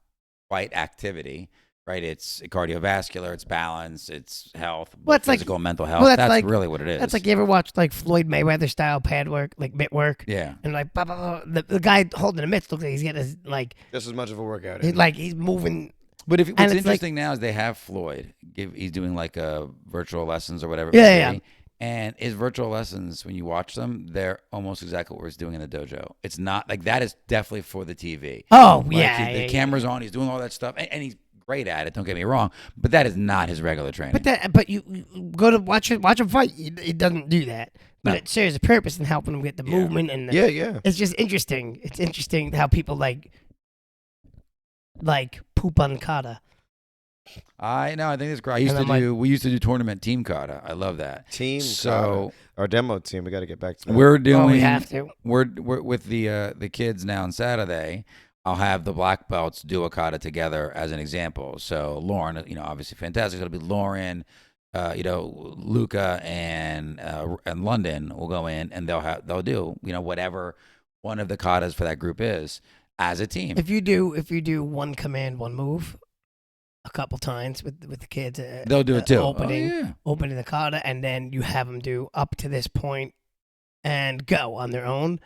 fight activity, right? It's cardiovascular, it's balance, it's health, physical, mental health. Well, that's really what it is. That's like you ever watched like Floyd Mayweather style pad work, like mitt work? Yeah. And like the guy holding the mitts looks like he's getting like just as much of a workout. He's moving. But what's interesting now is they have Floyd. He's doing like virtual lessons or whatever. Yeah. And his virtual lessons, when you watch them, they're almost exactly what he's doing in the dojo. It's not like that is definitely for the TV. Oh, like the camera's on. He's doing all that stuff, and he's great at it. Don't get me wrong, but that is not his regular training. But you go to watch him fight. He doesn't do that. But it serves a purpose in helping him get the movement and It's just interesting. It's interesting how people like poop on kata. I think it's great. We used to do tournament team kata. I love that. Team kata. Our demo team, we got to get back to that. We have to. We're with the kids now on Saturday. I'll have the black belts do a kata together as an example. So Lauren, obviously fantastic. It'll be Lauren, Luca and London will go in and they'll do whatever one of the katas for that group is as a team. If you do one command, one move, a couple times with the kids. They'll do it too. Opening the kata, and then you have them do up to this point and go on their own.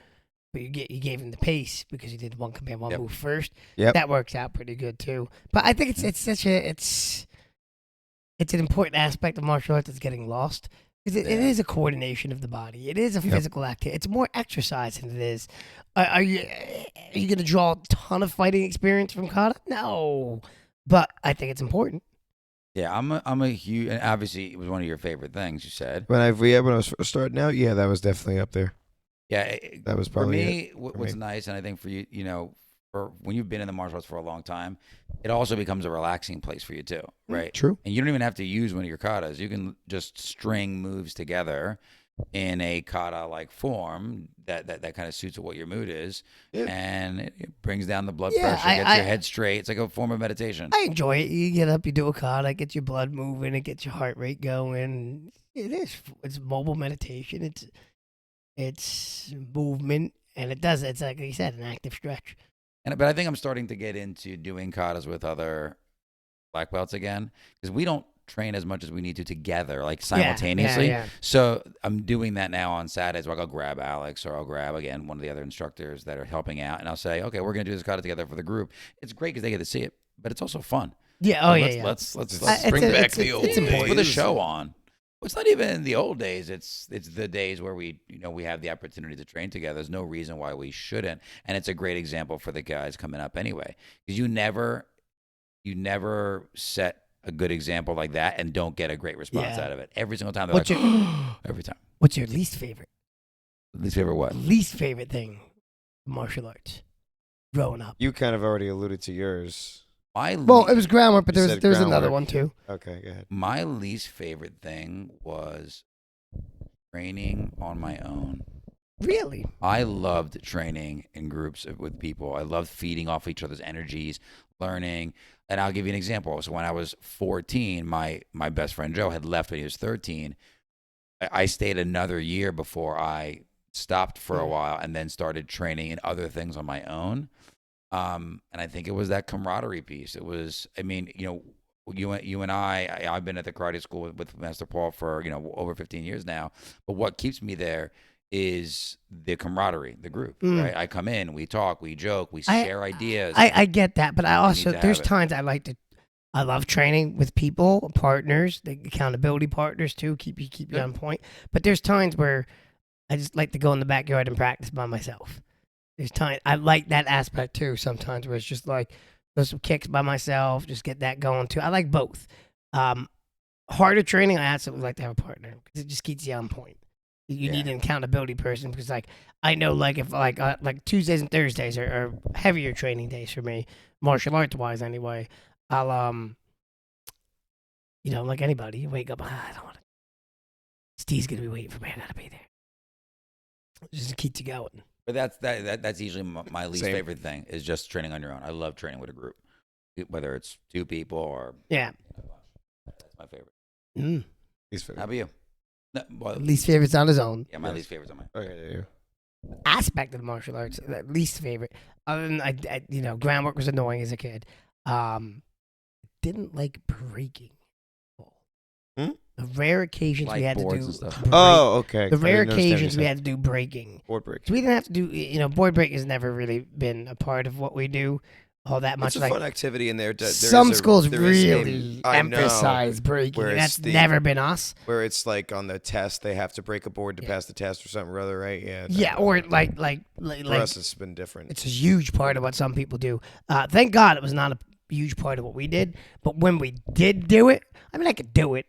But you gave them the pace because you did one command, one move first. Yep. That works out pretty good too. But I think it's an important aspect of martial arts that's getting lost. Because it is a coordination of the body. It is a physical activity. It's more exercise than it is. Are you going to draw a ton of fighting experience from kata? No, but I think it's important. Yeah, I'm a huge, and obviously it was one of your favorite things you said. When I was first starting out, yeah, that was definitely up there. Yeah, that was probably for me. What's nice, and I think for you, for when you've been in the martial arts for a long time, it also becomes a relaxing place for you too, right? True. And you don't even have to use one of your katas. You can just string moves together in a kata-like form that kind of suits what your mood is, and it brings down the blood pressure, gets your head straight. It's like a form of meditation. I enjoy it. You get up, you do a kata, get your blood moving, it gets your heart rate going. It's mobile meditation. It's movement, and it's like you said, an active stretch. But I think I'm starting to get into doing katas with other black belts again, because we don't train as much as we need to together, like simultaneously. Yeah. So I'm doing that now on Saturdays, where I'll grab Alex, or I'll grab, again, one of the other instructors that are helping out, and I'll say, okay, we're going to do this kata together for the group. It's great because they get to see it, but it's also fun. Yeah, Let's bring back the old days. Put the show on. Well, it's not even the old days. It's the days where we have the opportunity to train together. There's no reason why we shouldn't, and it's a great example for the guys coming up anyway. Because you never set a good example like that and don't get a great response out of it. Every single time they're every time. What's your least favorite? Least favorite what? Least favorite thing, martial arts, growing up. You kind of already alluded to yours. It was groundwork, but there's another one too. Okay, go ahead. My least favorite thing was training on my own. Really? I loved training in groups with people. I loved feeding off each other's energies, learning. And I'll give you an example. So when I was 14, my best friend Joe had left when he was 13. I stayed another year before I stopped for a while and then started training in other things on my own. And I think it was that camaraderie piece. It was, you and I've been at the karate school with Master Paul for, over 15 years now. But what keeps me there is the camaraderie, the group, right? I come in, we talk, we joke, we share ideas. I get that, but I also, there's times I love training with people, partners, the accountability partners too, keep you on point. But there's times where I just like to go in the backyard and practice by myself. There's time I like that aspect too. Sometimes where it's just like throw some kicks by myself, just get that going too. I like both. Harder training, I absolutely like to have a partner because it just keeps you on point. You need an accountability person because, like, I know, like, if like Tuesdays and Thursdays are heavier training days for me, martial arts wise anyway. I'll like anybody, you wake up, I don't want to. Steve's gonna be waiting for me. I gotta be there. Just keep you going. But that's usually my least favorite thing is just training on your own. I love training with a group, whether it's two people or that's my favorite. Least favorite. How about you? No, least favorite's on his own. Yeah, my least favorite's on my own. Okay, aspect of the martial arts, least favorite. Other than groundwork was annoying as a kid. Didn't like breaking. The rare occasions we had to do. Okay. The rare occasions we had to do breaking. Board break. So we didn't have to do. Board break has never really been a part of what we do all that much. It's a fun activity in there. Some schools really emphasize breaking. That's never been us. Where it's like on the test, they have to break a board to pass the test or something or other, right? Yeah. Yeah, or like for us, it's been different. It's a huge part of what some people do. Thank God it was not a huge part of what we did. But when we did do it, I could do it.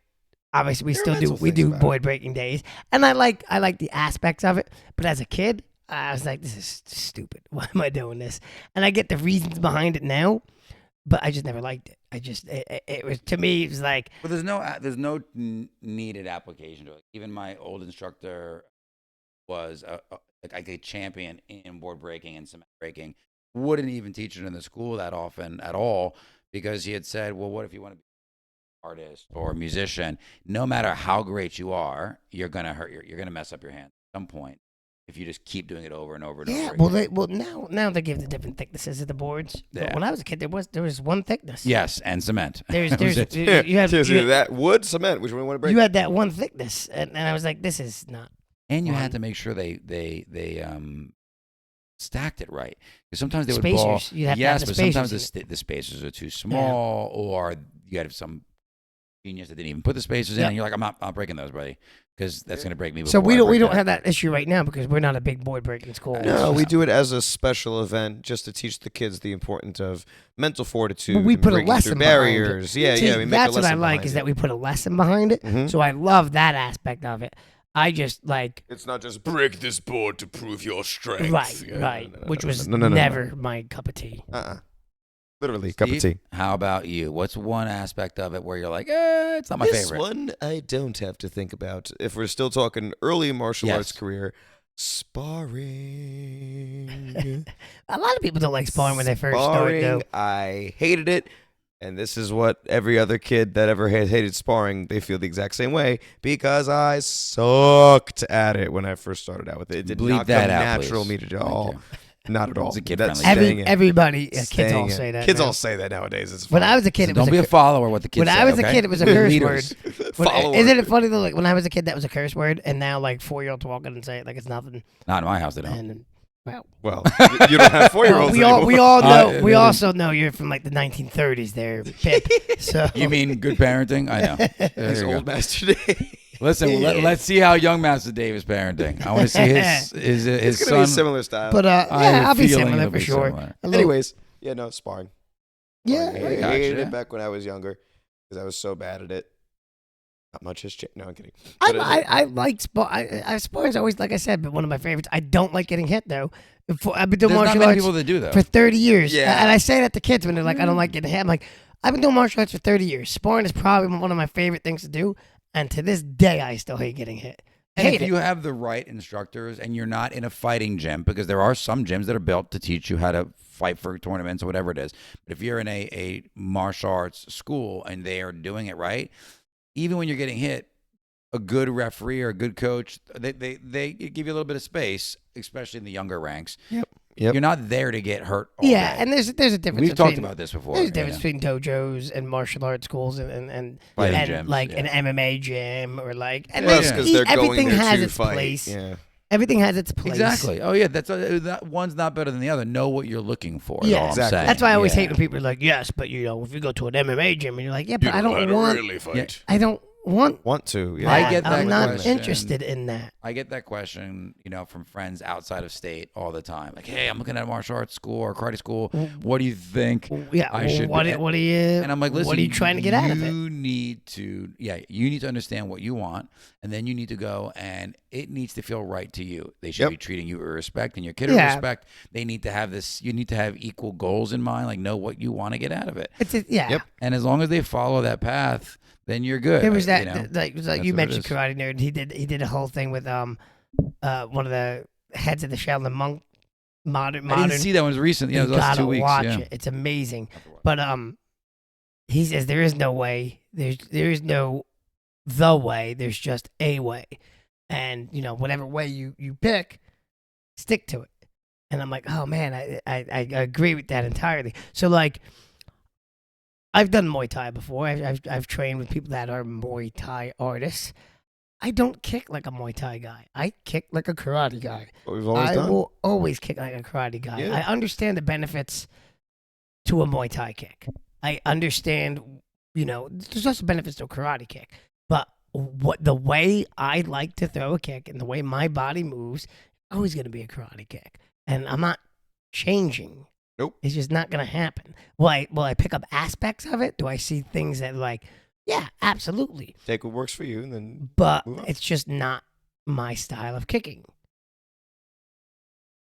Obviously, we do board breaking days, and I like the aspects of it. But as a kid, I was like, this is stupid. Why am I doing this? And I get the reasons behind it now, but I just never liked it. It was, to me, it was like. Well, there's no needed application to it. Even my old instructor was a champion in board breaking and cement breaking. Wouldn't even teach it in the school that often at all because he had said, well, what if you want to be artist or musician, no matter how great you are, you're gonna mess up your hand at some point. if you just keep doing it over and over and over. Yeah, again. well, now they give the different thicknesses of the boards. Yeah. But when I was a kid, there was one thickness. Yes, and cement. You had that wood, cement. Which one you want to break? You had that one thickness, and I was like, this is not. And you had to make sure they stacked it right, because sometimes they would spacers. ball. You have yes, to have but the sometimes spacers the spacers are too small, or you had some genius that didn't even put the spacers in, and you're like, I'm not breaking those, buddy, because that's going to break me. So we don't have that issue right now because we're not a big board breaking school. No, we do it as a special event just to teach the kids the importance of mental fortitude. But we put a lesson through barriers. Yeah, we make that's a lesson what I like is that we put a lesson behind it. Mm-hmm. So I love that aspect of it. I just like it's not just break this board to prove your strength. Right, which was never my cup of tea. Literally, Steve, cup of tea. How about you? What's one aspect of it where you're like, it's not my favorite? This one I don't have to think about. If we're still talking early martial arts career, sparring. A lot of people don't like sparring when they first start, though. I hated it. And this is what every other kid that ever hated sparring, they feel the exact same way, because I sucked at it when I first started out with it. It did not come natural me at all. Not at all. It's a kid-friendly. Everybody, kids all say that. Kids all say that nowadays. It's when I was a kid, it was don't be a follower. What the kids say. When I was a kid, it was a curse word. Follower. Isn't it funny though? Like when I was a kid, that was a curse word, and now like 4-year-olds walk in and say it like it's nothing. Not in my house, they don't. And, well, you don't have 4-year-olds anymore. We all know. We also know you're from like the 1930s, there, Pip. So you mean good parenting? I know. He's old Master Dave. Listen, let's see how young Master Dave is parenting. I want to see his it's son. Gonna be a similar style. But I'll be similar for sure. Anyways, sparring. Yeah, I hated it back when I was younger because I was so bad at it. Not much has changed. No, I'm kidding. I like sparring. Sparring's always, like I said, but one of my favorites. I don't like getting hit though. I've been doing martial arts people that do that for 30 years. Yeah. And I say that to kids when they're like, I don't like getting hit. I'm like, I've been doing martial arts for 30 years. Sparring is probably one of my favorite things to do. And to this day, I still hate getting hit. And if you have the right instructors and you're not in a fighting gym, because there are some gyms that are built to teach you how to fight for tournaments or whatever it is. But if you're in a martial arts school and they are doing it right, even when you're getting hit, a good referee or a good coach, they give you a little bit of space, especially in the younger ranks. Yep. You're not there to get hurt all day. And there's a difference. We've talked about this before. There's a difference between dojos and martial arts schools and gyms, like an MMA gym or like. And because they're everything going there has to its fight. place. Yeah. Everything has its place. Exactly. Oh yeah, that one's not better than the other. Know what you're looking for. Yeah, exactly. That's why I always hate when people are like, yes, but if you go to an MMA gym and you're like, yeah, but I don't want. Really fight. I don't want to. Yeah. I get that I'm not question. interested in that. I get that question, from friends outside of state all the time. Like, hey, I'm looking at a martial arts school or karate school. What do you think? I should? What are you? And I'm like, listen, what are you trying to get out of it? You need to understand what you want, and then you need to go, and it needs to feel right to you. They should be treating you with respect, and your kid with respect. They need to have this. You need to have equal goals in mind. Like, know what you want to get out of it. And as long as they follow that path, then you're good. There was that, like you mentioned, Karate Nerd. He did a whole thing with one of the heads of the Shaolin monk. Modern. I didn't see that one. It was recent. Yeah, it was the last 2 weeks. Watch it. It's amazing. But he says there is no way. There is no the way. There's just a way, and whatever way you pick, stick to it. And I'm like, oh man, I agree with that entirely. So like. I've done Muay Thai before. I've trained with people that are Muay Thai artists. I don't kick like a Muay Thai guy. I kick like a karate guy. What we've always done. I will always kick like a karate guy. Yeah. I understand the benefits to a Muay Thai kick. I understand, there's also benefits to a karate kick. But the way I like to throw a kick and the way my body moves, always going to be a karate kick. And I'm not changing. Nope. It's just not going to happen. Will I pick up aspects of it? Do I see things that like, yeah, absolutely. Take what works for you and then But it's just not my style of kicking.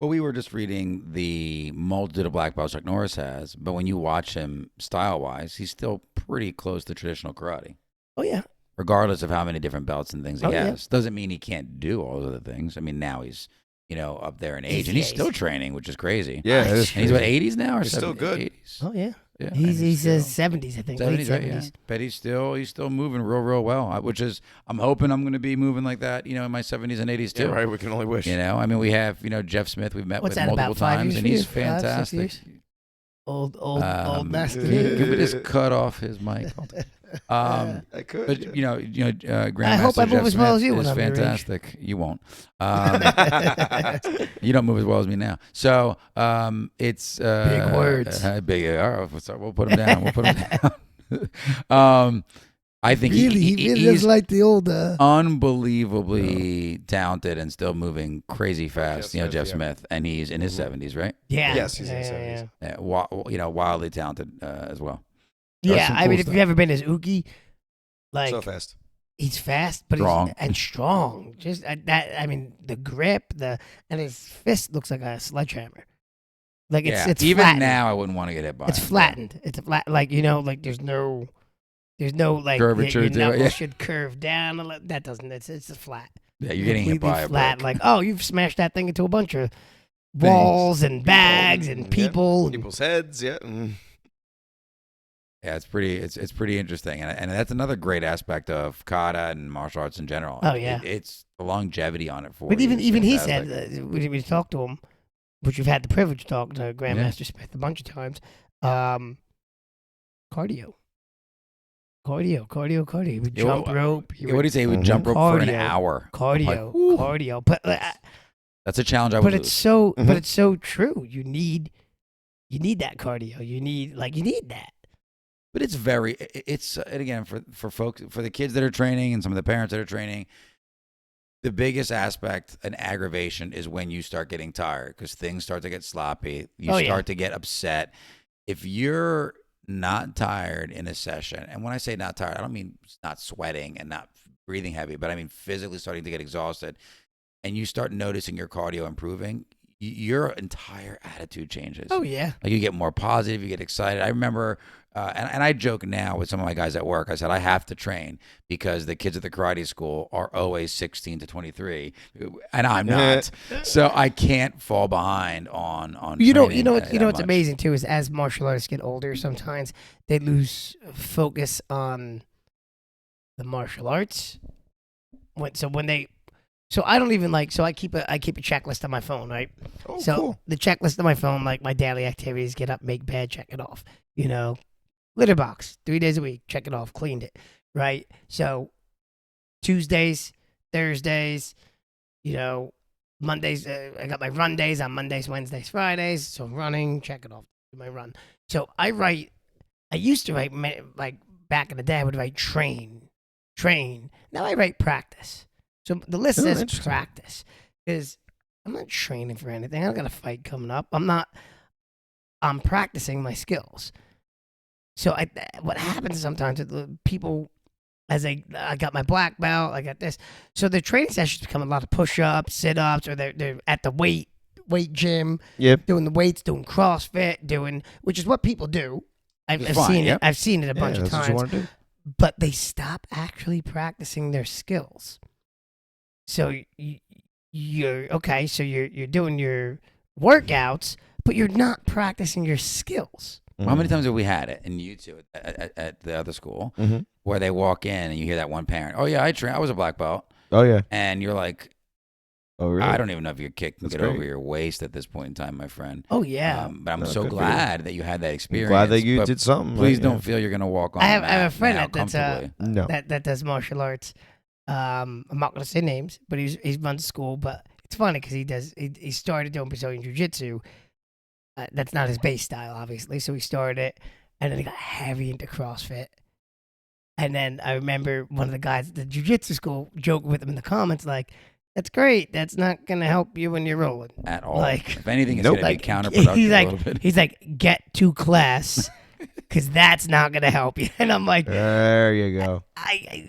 Well, we were just reading the multitude of black belts Chuck Norris has, but when you watch him style-wise, he's still pretty close to traditional karate. Oh, yeah. Regardless of how many different belts and things he has. Yeah. Doesn't mean he can't do all those other things. I mean, now he's... up there in age, and he's still training, which is crazy. Yeah, and he's what, 80s now, or he's still good. 80s? Oh yeah, Yeah, he says 70s, I think. 70s, late right? 70s. Yeah. But he's still moving real well, which is I'm hoping I'm going to be moving like that, in my 70s and 80s too. Yeah, right. We can only wish. I mean, we have Jeff Smith. We've met What's with that, multiple about 5 times, years and for he's you? 5, 6 fantastic. years? Old master. Can we just cut off his mic? I could. But Grandmaster hope I move Jeff as well Smith as you when is I'm your age. fantastic. You won't. You don't move as well as me now. So it's Big words. Big. All right, we'll put him down. We'll put him down. I think he really he's does like the old. Unbelievably talented and still moving crazy fast. Jeff Smith, and he's in his 70s, right? Yeah. Yes, he's in his 70s. Yeah, wildly talented as well. Yeah, some I cool mean, stuff. if you've ever been as Ookie, like So fast. he's fast, but Strong. he's strong. Just that. I mean, the grip, and his fist looks like a sledgehammer. Like it's even flattened. now I wouldn't want to get hit by It's him. flattened. It's a flat, like like there's no like Curvature your to it, knuckles yeah. should curve down. That doesn't. It's a flat. Yeah, you're getting hit Completely by a flat. brick. Like you've smashed that thing into a bunch of walls and bags and people. And, People's heads. Yeah. Yeah, it's pretty interesting, and that's another great aspect of kata and martial arts in general. Oh, yeah. It's the longevity on it for. But you even is he fantastic. said we talked to him, which we've had the privilege to talk to Grandmaster Smith a bunch of times. Cardio. He would jump rope. What do you say? He would jump rope for an hour. Cardio. But That's a challenge I would but lose. it's so but it's so true. You need that cardio. You need that. But it's and again for folks, for the kids that are training and some of the parents that are training, the biggest aspect and aggravation is when you start getting tired because things start to get sloppy. You start to get upset. If you're not tired in a session, and when I say not tired, I don't mean not sweating and not breathing heavy, but I mean physically starting to get exhausted, and you start noticing your cardio improving, your entire attitude changes. Oh yeah. Like you get more positive, you get excited. I remember, and I joke now with some of my guys at work. I said I have to train because the kids at the karate school are always 16 to 23, and I'm not. So I can't fall behind on. You know training what's much. amazing too is as martial artists get older, sometimes they lose focus on the martial arts. So I don't even like. So I keep a checklist on my phone, right? Oh, so cool. the checklist on my phone, like my daily activities: get up, make bed, check it off. Litter box 3 days a week, check it off, cleaned it, right? So Tuesdays, Thursdays, Mondays. I got my run days on Mondays, Wednesdays, Fridays. So I'm running, check it off, do my run. So I used to write like back in the day. I would write train. Now I write practice. So the list says practice because I'm not training for anything. I don't got a fight coming up. I'm practicing my skills. So what happens sometimes with the people, as I got my black belt, I got this. So the training sessions become a lot of push-ups, sit-ups, or they're at the weight gym, doing the weights, doing CrossFit, which is what people do. I've seen it. I've seen it a bunch of times. What you want to do. But they stop actually practicing their skills. So you're okay. So you're doing your workouts, but you're not practicing your skills. Well, how many times have we had it, and you two at the other school, where they walk in and you hear that one parent, "Oh yeah, I was a black belt." Oh yeah. And you're like, "Oh really?" I don't even know if your kick can That's get great. over your waist at this point in time, my friend. Oh yeah. But I'm No, so good for you. glad that you had that experience. Glad that you but did something. Please like, don't feel you're gonna walk on. I have the mat a friend now that's comfortably. that does martial arts. I'm not gonna say names, but he runs a school. But it's funny because he started doing Brazilian jiu-jitsu. That's not his base style, obviously. So he started it, and then he got heavy into CrossFit. And then I remember one of the guys at the jiu-jitsu school joking with him in the comments, like, "That's great. That's not gonna help you when you're rolling At all. Like, if anything, it's nope. gonna be counterproductive a little bit. He's like, get to class, because that's not gonna help you." And I'm like, There you go.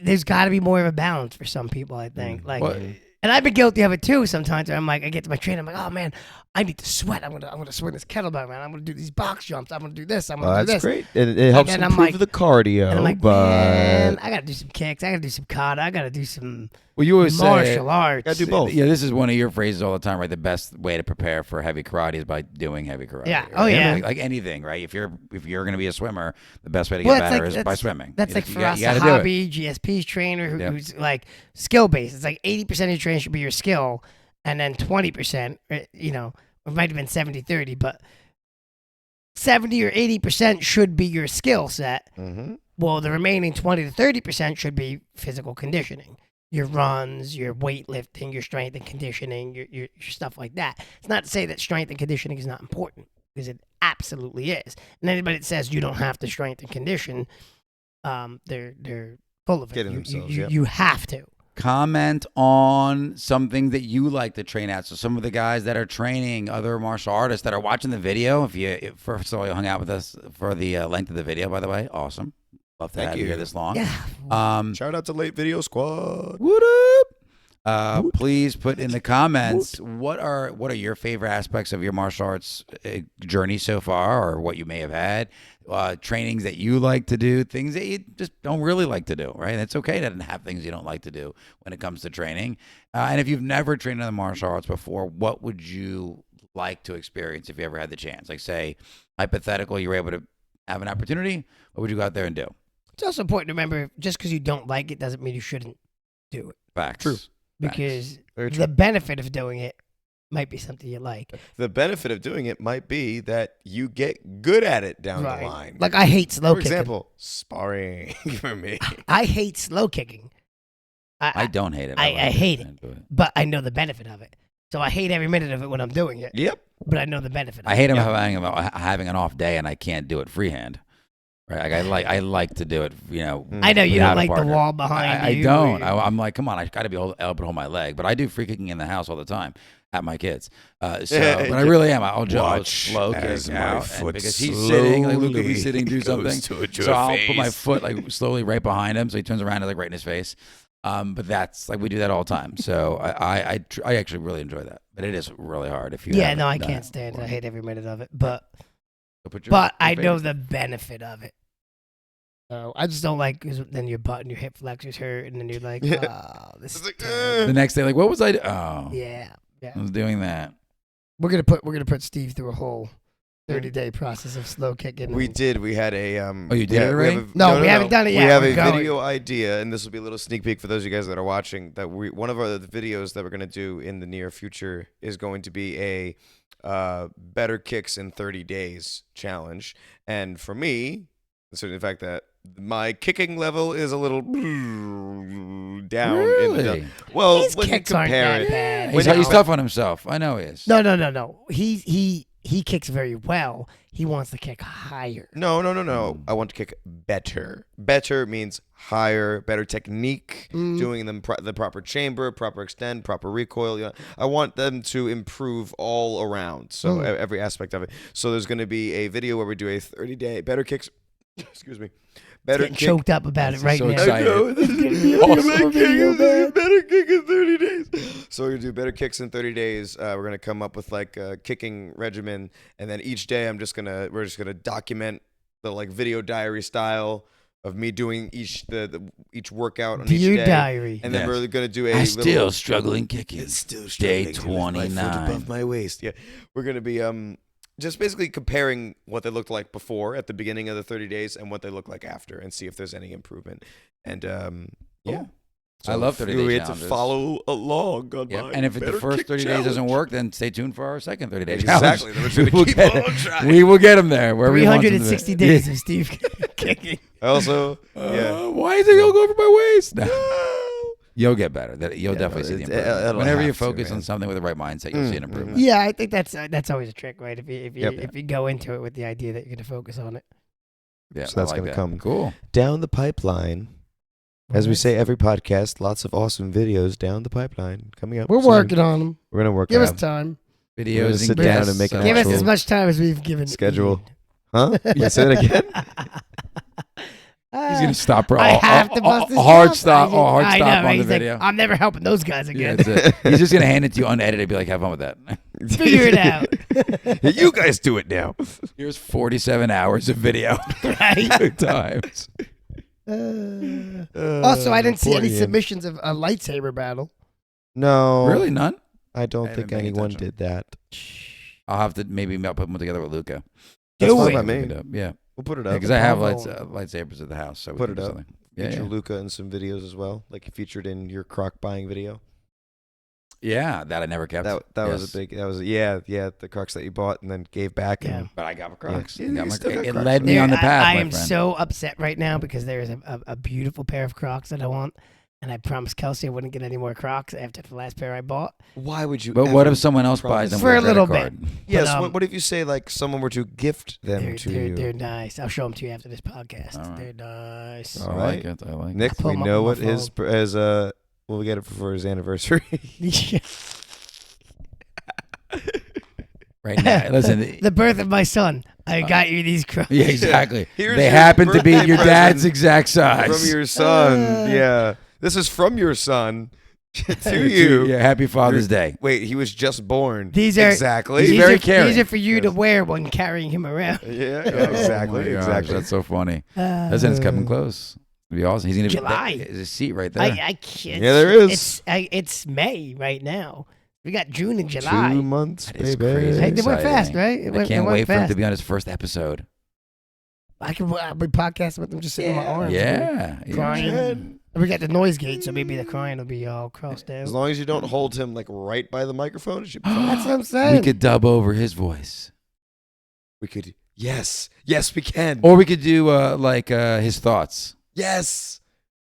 there's got to be more of a balance for some people, I think. Like, Well, and I've been guilty of it too. Sometimes where I'm like, I get to my training, I'm like, oh man, I need to sweat. I'm gonna swing this kettlebell, man. I'm gonna do these box jumps. I'm gonna do this. I'm gonna do That's this. great. And it helps improve the cardio. And I'm like, but man, I gotta do some kicks. I gotta do some kata. I gotta do some you always martial arts. Gotta do both. Yeah, this is one of your phrases all the time, right? The best way to prepare for heavy karate is by doing heavy karate. Yeah. Right? Oh, yeah. Like anything, right? If you're going to be a swimmer, the best way to get better is by swimming. That's like for us, you a gotta do it. hobby GSP's trainer who's like skill based. It's like 80% of your training should be your skill, and then 20%, you know, it might have been 70-30, but 70 or 80% should be your skill set. Mm-hmm. Well, the remaining 20 to 30% should be physical conditioning. Your runs, your weightlifting, your strength and conditioning, your stuff like that. It's not to say that strength and conditioning is not important, because it absolutely is. And anybody that says you don't have to strength and condition, they're full of it. Kidding themselves, You have to. Comment on something that you like to train at. So some of the guys that are training, other martial artists that are watching the video, if first of all you hung out with us for the length of the video, by the way, awesome. Love to have you here this long. Yeah. Shout out to Late Video Squad. What up? Please put in the comments what are your favorite aspects of your martial arts journey so far, or what you may have had, trainings that you like to do, things that you just don't really like to do, right? It's okay to have things you don't like to do when it comes to training. And if you've never trained in the martial arts before, what would you like to experience if you ever had the chance? Like, say, hypothetical, you were able to have an opportunity, what would you go out there and do? It's also important to remember, just because you don't like it doesn't mean you shouldn't do it. Facts. True. Because the benefit of doing it might be something you like. The benefit of doing it might be that you get good at it down the line. Like, I hate slow kicking. For example, sparring for me. I hate slow kicking. I don't hate it. I hate it, but I know the benefit of it. So I hate every minute of it when I'm doing it. Yep. But I know the benefit of I hate it. having an off day and I can't do it freehand. Right, like I like to do it, you know. I know you don't like the partner. wall behind I you. don't. I'm like, come on, I got to be able to hold my leg. But I do free kicking in the house all the time at my kids. But I really am. I'll slow kick out, and because he's sitting, like Luke will be sitting, do something. So I'll put my foot like slowly right behind him, so he turns around and like right in his face. But that's like we do that all the time. So I actually really enjoy that. But it is really hard if you. Yeah, no, I can't stand it. I hate every minute of it. But I know the benefit of it. So I just don't like, because then your butt and your hip flexors hurt, and then you're like, oh, this is the next day, like, what was I? Yeah. I was doing that. We're gonna put Steve through a whole 30-day process of slow kicking. We did. We had a. Oh, you did it already? No, we haven't done it yet. We have We're a going. video idea, and this will be a little sneak peek for those of you guys that are watching. That one of our videos that we're going to do in the near future is going to be a better kicks in 30 days challenge. And for me, considering the fact that my kicking level is a little down. Really? Well, his when kicks you aren't compare that it, bad. He's tough on himself. I know he is. No. He kicks very well. He wants to kick higher. No. I want to kick better. Better means higher, better technique, doing them the proper chamber, proper extend, proper recoil. You know, I want them to improve all around, so every aspect of it. So there's going to be a video where we do a 30-day better kicks. Excuse me. Better getting choked up about it right so now. excited. I know. This is awesome. Better kick in 30 days. So we're going to do better kicks in 30 days. We're going to come up with like a kicking regimen. And then each day we're just going to document the like video diary style of me doing each workout on each day. Diary. And then we're going to do a still struggling kicking. It's still struggling. Day 29. My foot above my waist. Yeah. We're going to be just basically comparing what they looked like before at the beginning of the 30 days and what they look like after, and see if there's any improvement. And yeah. So I love 30 days. We had to follow along on my and if the first 30 days doesn't work, then stay tuned for our second 30 days exactly. challenge. We will get him there. 360 days of Steve kicking. Also, why is it all go over my waist? No. You'll get better. You'll definitely see the improvement. Whenever you focus on something with the right mindset, you'll see an improvement. Yeah, I think that's always a trick, right? If you go into it with the idea that you're going to focus on it. Yeah, so that's going to come cool down the pipeline. As we say every podcast, lots of awesome videos down the pipeline coming up. We're working on them. We're going to work. Give us time. Videos. Sit down and make an give us as much time as we've given. Schedule. Huh? You say that again? He's gonna stop. I have to bust this hard up. stop. Hard stop on the He's video. Like, I'm never helping those guys again. Yeah, He's just gonna hand it to you unedited. Be like, have fun with that. Figure it out. You guys do it now. Here's 47 hours of video. Right? 2 times. Also, I didn't see poor any Ian. submissions of a lightsaber battle. No. Really? None? I don't I think didn't pay anyone attention. did that. I'll have to maybe put them together with Luca. That's Do fine it. by Look me. it up. Yeah. We'll put it up. Because I have Bravo. lightsabers at the house. So we Put can it do up. something. Yeah, Feature yeah. Luca in some videos as well, like you featured in your Croc buying video. Yeah, that I never kept. That was a big. That was the Crocs that you bought and then gave back. Yeah. And But I got my Crocs. Yeah, I got you my- still got it Crocs, led me There- on the path, I my am friend. so upset right now because there is a beautiful pair of Crocs that I want, and I promised Kelsey I wouldn't get any more Crocs after the last pair I bought. why would you? But what ever if someone else buys promise them For with a little credit card? Yes. But, what if you say like someone were to gift them to you? They're nice. I'll show them to you after this podcast. All right. They're nice. All I right. like it. I like Nick, I pull we them up know on my what his as well, we get it for his anniversary. it. Right now, listen. The birth of my son. I got you these Crocs. Yeah, exactly. Here's They your happen to be birthday your dad's present exact size. from your son. Uh. Yeah, this is from your son to you. Yeah, happy Father's Day. Wait, he was just born. These are exactly. He's these very are, caring. These are for you to Yes. wear when carrying him around. Yeah, Oh exactly. my gosh, Exactly. That's so funny. Listen, it's coming close. It'll be awesome. He's gonna July. be. There's a seat right there. I can't. Yeah, there is. It's May right now. We got June and July. 2 months, That is baby. crazy. Hey, they went fast, exciting. right? It I went, can't it went wait for him fast. to be on his first episode. I can be podcasting with them just sitting on my arms. Yeah. Crying. We got the noise gate, so maybe the crying will be all crossed out. As long as you don't hold him like right by the microphone, it should be fine. That's what I'm saying. We could dub over his voice, We could. Yes, we can. or we could do his thoughts. Yes.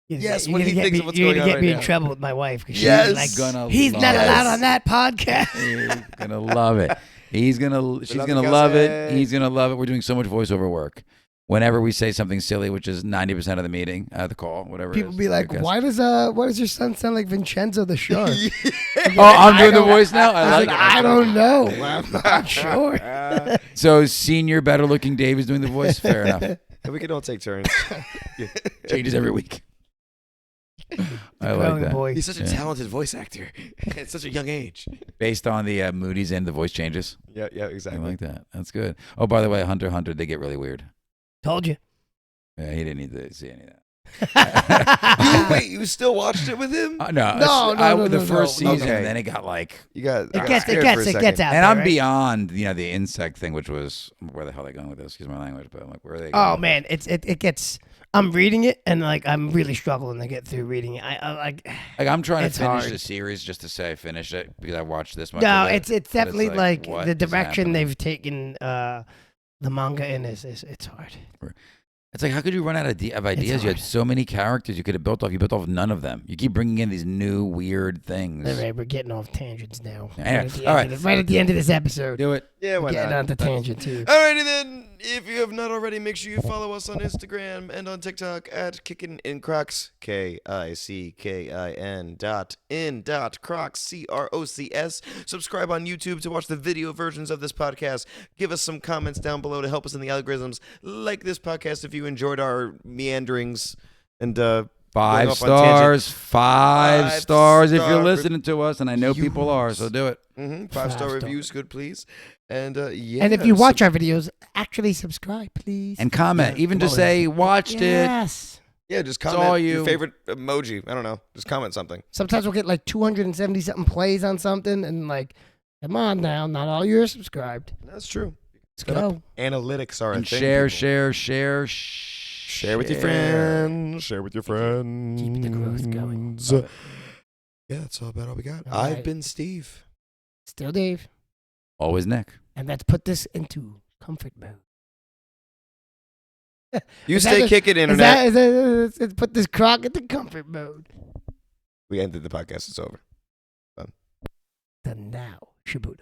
You're Yes, gonna when he get thinks me- of what's you're going gonna on get me right in now. trouble with my wife because Yes. she's like, Gonna he's not love allowed it. on that podcast. He's gonna love it. She's gonna Nothing love can it. say. He's gonna love it. We're doing so much voiceover work. Whenever we say something silly, which is 90% of the meeting, the call, whatever. People it is, be like, podcast. why does your son sound like Vincenzo the Shark? Oh, I'm doing the don't- voice now. I I like said, it. I don't know. I'm not sure. So, senior, better-looking Dave is doing the voice. Fair enough. We can all take turns. Changes every week. I like Growing that. boy. He's such a Yeah. talented voice actor at such a young age. Based on the Moody's and the voice changes. Yeah, I exactly. like that. That's good. Oh, by the way, Hunter x Hunter, they get really weird. Told you. Yeah, he didn't need to see any of that. You still watched it with him? No, the first no. season, Okay. and then it got like, You got. I got It gets scared for a out second. and there, I'm right? beyond, the insect thing, which was, where the hell are they going with this? Excuse my language, but I'm like, where are they going? Oh with man, it gets. I'm reading it and like I'm really struggling to get through reading it. I like. it? Like, I'm trying to It's finish hard. the series just to say I finished it because I watched this much. No, of it, it's but definitely like what the is direction happening? they've taken the manga in is it's hard. It's like, how could you run out of ideas? You had hard. so many characters you could have built off. You built off none of them. You keep bringing in these new weird things. All right, we're getting off tangents now. Anyway, Right at the end of this episode. Do it. Yeah, why Getting not? on the tangent too. Alrighty then. If you have not already, make sure you follow us on Instagram and on TikTok at Kickin in Crocs, KICKIN.in.Crocs, CROCS. Subscribe on YouTube to watch the video versions of this podcast. Give us some comments down below to help us in the algorithms. Like this podcast if you enjoyed our meanderings and going 5 off on tangent. stars. 5 5 stars if star you're listening to us, and I know reviews. people are, so do it. 5-star 5 reviews, good please. And yeah. And if you watch our videos, actually subscribe, please. And comment. Yeah, Even just come on. say, watched it. Yes. yeah, just all comment you. your favorite emoji. I don't know. Just comment something. Sometimes we'll get like 270 something plays on something, and like, come on now, not all you are subscribed. That's true. Let's go. Analytics are a And thing. share, people. share with your friends. Share with your friends. Keep the growth going. Yeah, that's all about all we got. All I've right. been Steve. Still Dave. Always Nick. And let's put this into comfort mode. You Is that stay a- kicking, Is internet. let's put this croc into comfort mode. We ended the podcast. It's over. Done now, Shibuda.